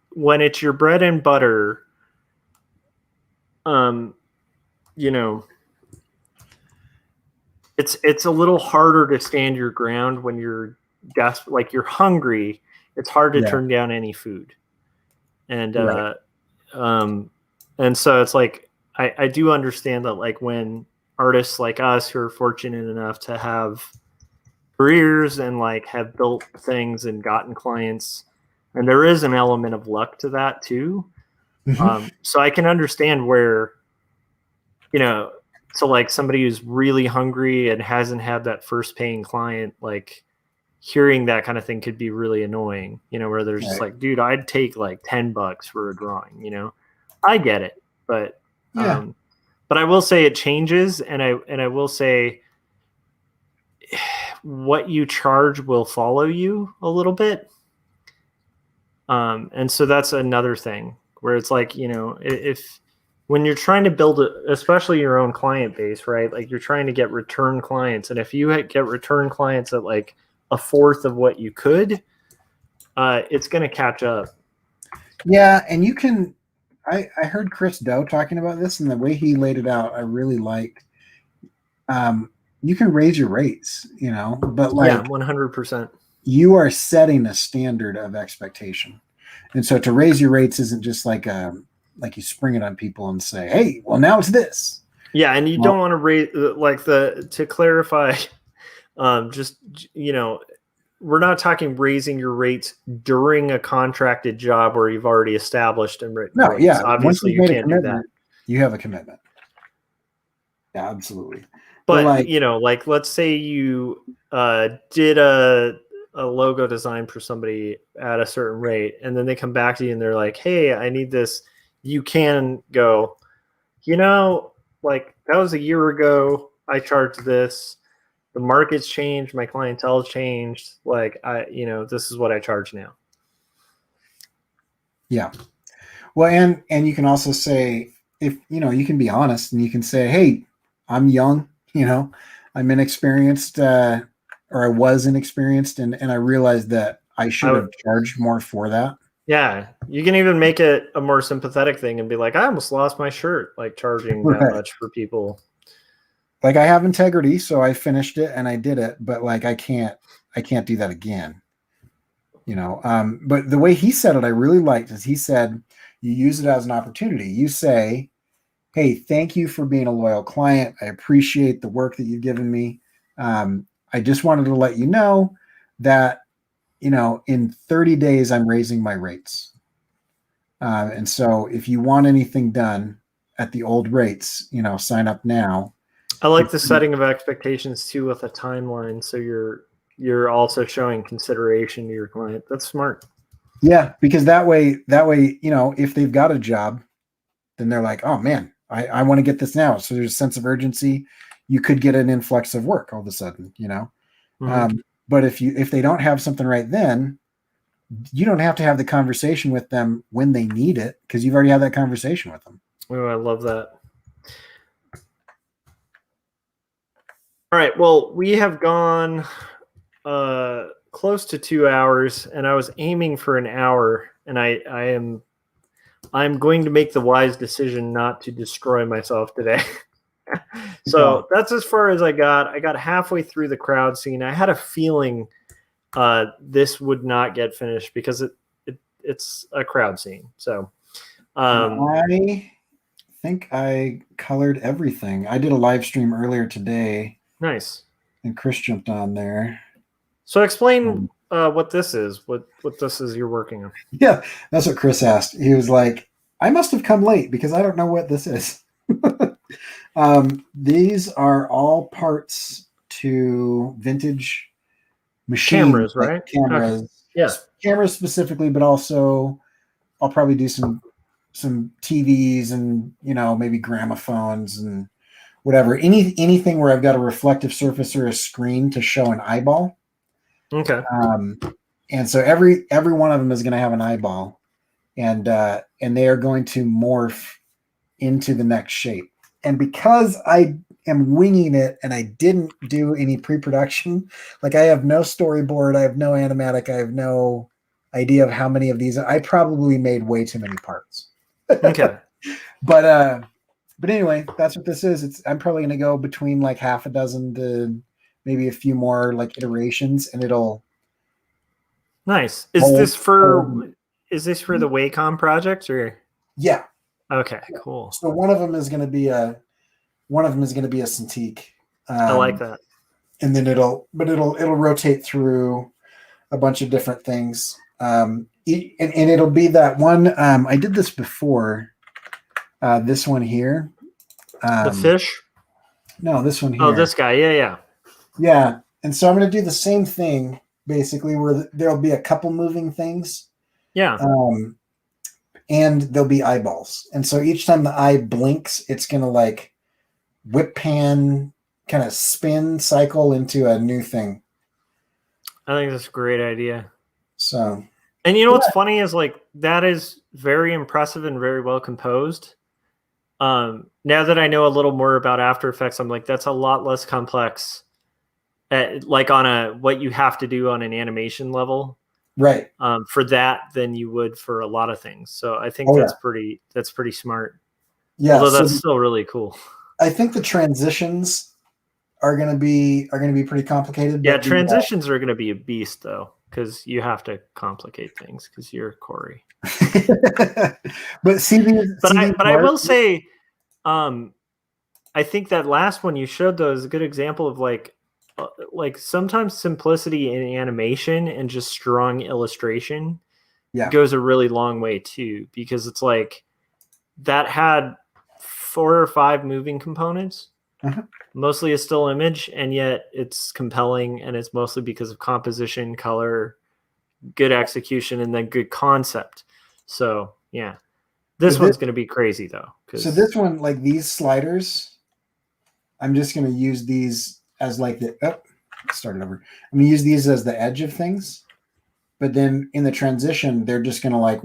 when it's your bread and butter, it's a little harder to stand your ground when you're desperate, like you're hungry. It's hard to turn down any food. And, and so it's like, I do understand that, like, when artists like us who are fortunate enough to have careers and like have built things and gotten clients, and there is an element of luck to that too. So I can understand where, so like somebody who's really hungry and hasn't had that first paying client, like hearing that kind of thing could be really annoying, where they're just like, dude, I'd take like $10 for a drawing, I get it, but I will say it changes. And I will say what you charge will follow you a little bit. And so that's another thing where it's like, when you're trying to build especially your own client base, right? Like you're trying to get return clients. And if you get return clients at like a fourth of what you could, it's going to catch up. Yeah. And you can, I heard Chris Doe talking about this, and the way he laid it out, I really liked. You can raise your rates, but like 100%. You are setting a standard of expectation. And so to raise your rates isn't just like you spring it on people and say, hey, well, now it's this. Yeah. And you don't want to raise, like to clarify, we're not talking raising your rates during a contracted job where you've already established and written. No, rates. yeah. Obviously you can't do that. You have a commitment. Yeah, absolutely. But like let's say you did a logo design for somebody at a certain rate, and then they come back to you and they're like, hey, I need this. You can go, like that was a year ago. I charged this. The market's changed. My clientele's changed. Like this is what I charge now. Yeah. Well, and you can also say, if, you can be honest and you can say, hey, I'm young, I'm inexperienced, or I was inexperienced. And I realized that I should have charged more for that. Yeah. You can even make it a more sympathetic thing and be like, I almost lost my shirt, like charging that much for people. Like I have integrity, so I finished it and I did it, but like I can't do that again. But the way he said it, I really liked, is he said, you use it as an opportunity. You say, hey, thank you for being a loyal client. I appreciate the work that you've given me. I just wanted to let you know that, in 30 days, I'm raising my rates. And so if you want anything done at the old rates, sign up now. I like the setting of expectations too with a timeline. So you're also showing consideration to your client. That's smart. Yeah, because that way, if they've got a job, then they're like, oh man, I want to get this now. So there's a sense of urgency. You could get an influx of work all of a sudden, Mm-hmm. But if they don't have something right then, you don't have to have the conversation with them when they need it, because you've already had that conversation with them. Oh, I love that. All right. Well, we have gone close to 2 hours, and I was aiming for an hour, and I'm going to make the wise decision not to destroy myself today. So that's as far as I got. I got halfway through the crowd scene. I had a feeling this would not get finished because it's a crowd scene. So I think I colored everything. I did a live stream earlier today. Nice. And Chris jumped on there. So explain what this is. What this is you're working on. Yeah, that's what Chris asked. He was like, I must have come late because I don't know what this is. These are all parts to vintage machines, Cameras, like right? cameras, Okay. Yeah. cameras specifically, but also I'll probably do some TVs and maybe gramophones and whatever. Anything where I've got a reflective surface or a screen to show an eyeball. Okay. And so every one of them is going to have an eyeball, and they are going to morph into the next shape. And because I am winging it and I didn't do any pre-production, like I have no storyboard, I have no animatic, I have no idea of how many of these. I probably made way too many parts. Okay. But anyway, that's what this is. I'm probably going to go between like half a dozen to maybe a few more like iterations, and it'll. Nice. Is this for the Wacom project or? Yeah. Okay, cool. So one of them is going to be a Cintiq. I like that. And then it'll rotate through a bunch of different things. And it'll be that one. I did this before. This one here. The fish? No, this one here. Oh, this guy. Yeah. Yeah. And so I'm going to do the same thing, basically, where there'll be a couple moving things. Yeah. And there'll be eyeballs. And so each time the eye blinks, it's going to like whip pan, kind of spin cycle into a new thing. I think that's a great idea. So. And you know what's funny is like that is very impressive and very well composed. Now that I know a little more about After Effects, I'm like, that's a lot less complex, like on what you have to do on an animation level, right? For that than you would for a lot of things. So I think that's pretty smart. Yeah, although that's still really cool. I think the transitions are going to be pretty complicated. Yeah, transitions are going to be a beast though, because you have to complicate things because you're Corey. But I will say, I think that last one you showed though is a good example of like sometimes simplicity in animation and just strong illustration goes a really long way too, because it's like that had 4 or 5 moving components, mostly a still image, and yet it's compelling, and it's mostly because of composition, color, good execution, and then good concept. So yeah, this one's going to be crazy though. So this one, like these sliders, I'm just going to use these as like start it over. I'm going to use these as the edge of things, but then in the transition, they're just going to like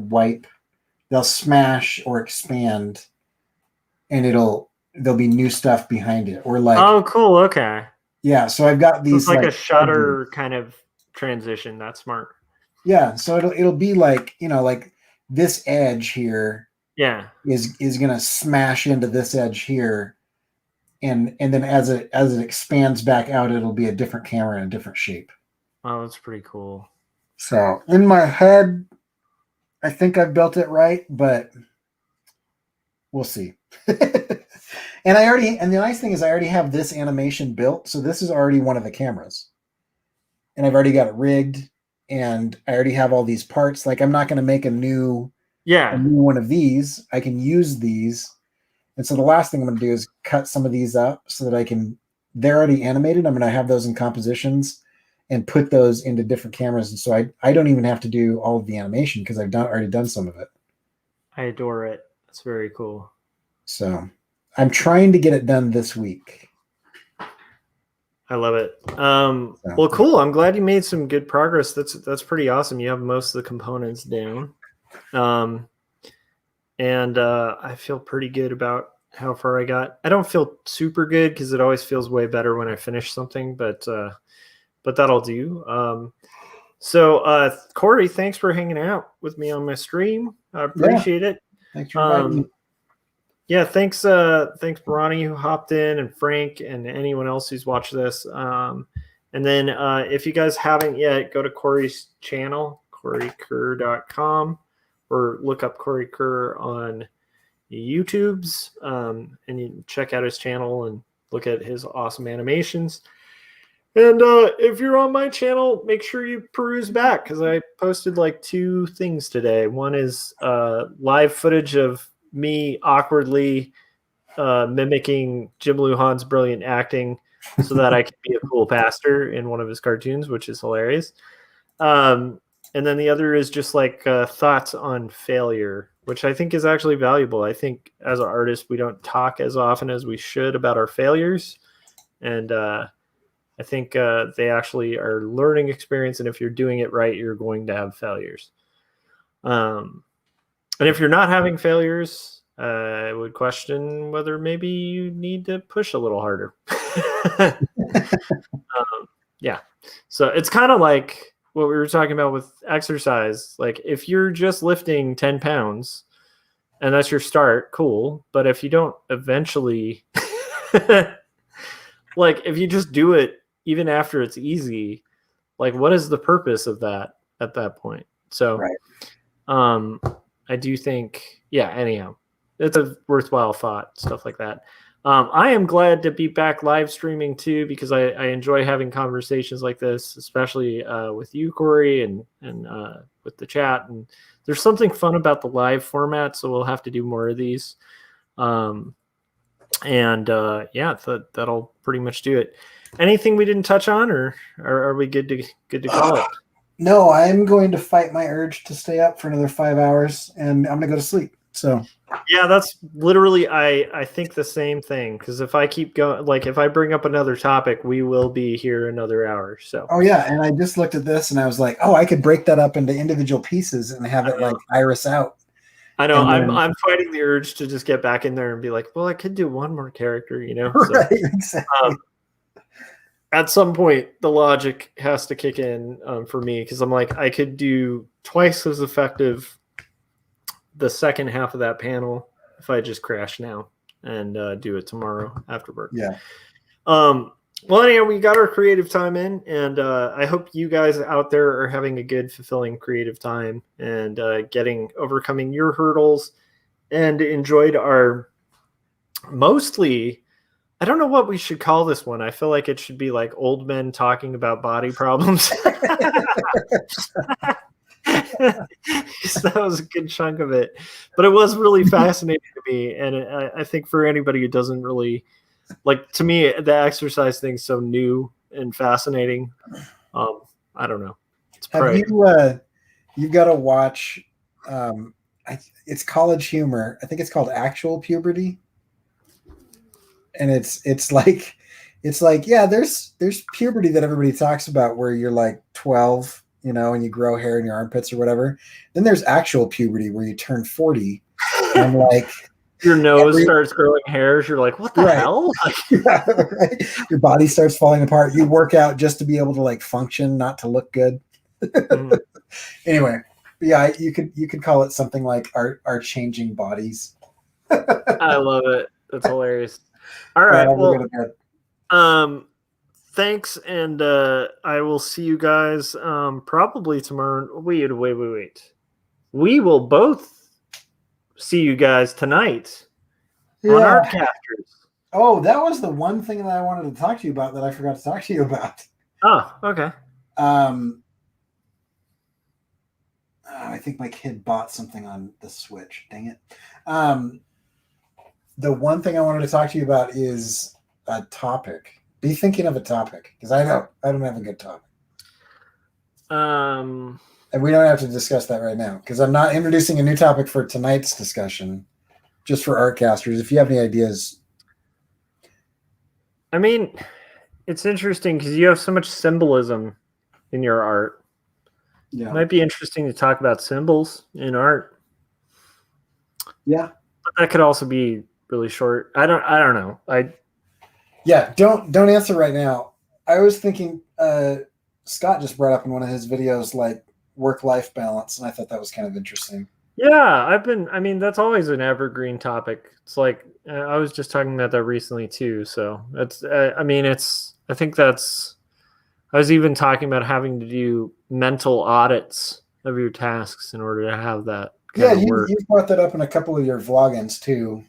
they'll smash or expand, and there'll be new stuff behind it, or like. Oh, cool. Okay. Yeah. So I've got these. So it's like a shutter kind of transition. That's smart. Yeah. So it'll be like, like this edge here. Yeah. Is going to smash into this edge here. And then as it expands back out, it'll be a different camera and a different shape. Oh, that's pretty cool. So in my head, I think I've built it right, but we'll see. And the nice thing is I already have this animation built. So this is already one of the cameras, and I've already got it rigged, and I already have all these parts. Like I'm not going to make a new one of these. I can use these. And so the last thing I'm going to do is cut some of these up so that they're already animated. I'm going to have those in compositions and put those into different cameras. And so I don't even have to do all of the animation because I've already done some of it. I adore it. That's very cool. So I'm trying to get it done this week. I love it. Well, cool. I'm glad you made some good progress. That's pretty awesome. You have most of the components down. And I feel pretty good about how far I got. I don't feel super good because it always feels way better when I finish something, but that'll do. So Corey, thanks for hanging out with me on my stream. I appreciate it. Thanks for inviting me. Yeah, thanks Ronnie who hopped in, and Frank, and anyone else who's watched this. And then if you guys haven't yet, go to Corey's channel, CoreyKerr.com, or look up Corey Kerr on YouTube's, and you can check out his channel and look at his awesome animations. And if you're on my channel, make sure you peruse back, because I posted like 2 things today. One is live footage of me awkwardly mimicking Jim Lujan's brilliant acting so that I could be a cool pastor in one of his cartoons, which is hilarious. And then the other is just like thoughts on failure, which I think is actually valuable. I think as an artist, we don't talk as often as we should about our failures. And I think they actually are learning experience. And if you're doing it right, you're going to have failures. And if you're not having failures, I would question whether maybe you need to push a little harder. Yeah. So it's kind of like what we were talking about with exercise. Like if you're just lifting 10 pounds and that's your start, cool. But if you don't eventually, like if you just do it even after it's easy, like what is the purpose of that at that point? So, I do think, anyhow, it's a worthwhile thought, stuff like that. I am glad to be back live streaming too, because I enjoy having conversations like this, especially with you, Corey, and with the chat. And there's something fun about the live format, so we'll have to do more of these. That'll pretty much do it. Anything we didn't touch on, or are we good to call it? No, I'm going to fight my urge to stay up for another 5 hours, and I'm gonna go to sleep. So yeah, that's literally I think the same thing, because if I keep going, like if I bring up another topic, we will be here another hour. So and I just looked at this and I was like, I could break that up into individual pieces and have it like iris out. I know. I'm fighting the urge to just get back in there and be like, well, I could do one more character, Right, exactly. At some point, the logic has to kick in for me, because I'm like, I could do twice as effective the second half of that panel if I just crash now and do it tomorrow after work. Yeah. Well, anyhow, we got our creative time in, and I hope you guys out there are having a good, fulfilling creative time and overcoming your hurdles, and enjoyed our mostly. I don't know what we should call this one. I feel like it should be like old men talking about body problems. That was a good chunk of it, but it was really fascinating to me. And I think for anybody who doesn't really like, to me, the exercise thing's so new and fascinating. I don't know. You've got to watch. It's College Humor. I think it's called Actual Puberty. And it's like there's puberty that everybody talks about where you're like 12, and you grow hair in your armpits or whatever. Then there's actual puberty where you turn 40 and like your nose starts growing hairs. You're like, what the hell? Right. Your body starts falling apart. You work out just to be able to like function, not to look good. Anyway, you could call it something like our changing bodies. I love it. That's hilarious. All right. Well, thanks, and I will see you guys probably tomorrow. Wait. We will both see you guys tonight on Artcasters. Oh, that was the one thing that I wanted to talk to you about that I forgot to talk to you about. Oh, okay. I think my kid bought something on the Switch. Dang it. The one thing I wanted to talk to you about is a topic. Be thinking of a topic, because I don't have a good topic. And we don't have to discuss that right now, because I'm not introducing a new topic for tonight's discussion, just for Artcasters. If you have any ideas. I mean, it's interesting because you have so much symbolism in your art. Yeah. It might be interesting to talk about symbols in art. Yeah. But that could also be really short. I don't know. Don't answer right now. I was thinking Scott just brought up in one of his videos like work-life balance, and I thought that was kind of interesting. Yeah, that's always an evergreen topic. It's like I was just talking about that recently too. So that's I was even talking about having to do mental audits of your tasks in order to have that kind of work. You brought that up in a couple of your vlog-ins too,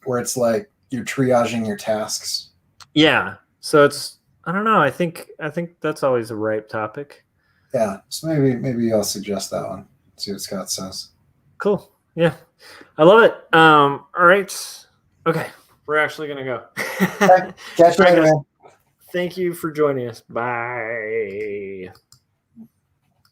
where it's like you're triaging your tasks. Yeah. So it's, I don't know. I think that's always a ripe topic. Yeah. So maybe I'll suggest that one. See what Scott says. Cool. Yeah. I love it. All right. Okay. We're actually going to go. Catch you later, man. Thank you for joining us. Bye.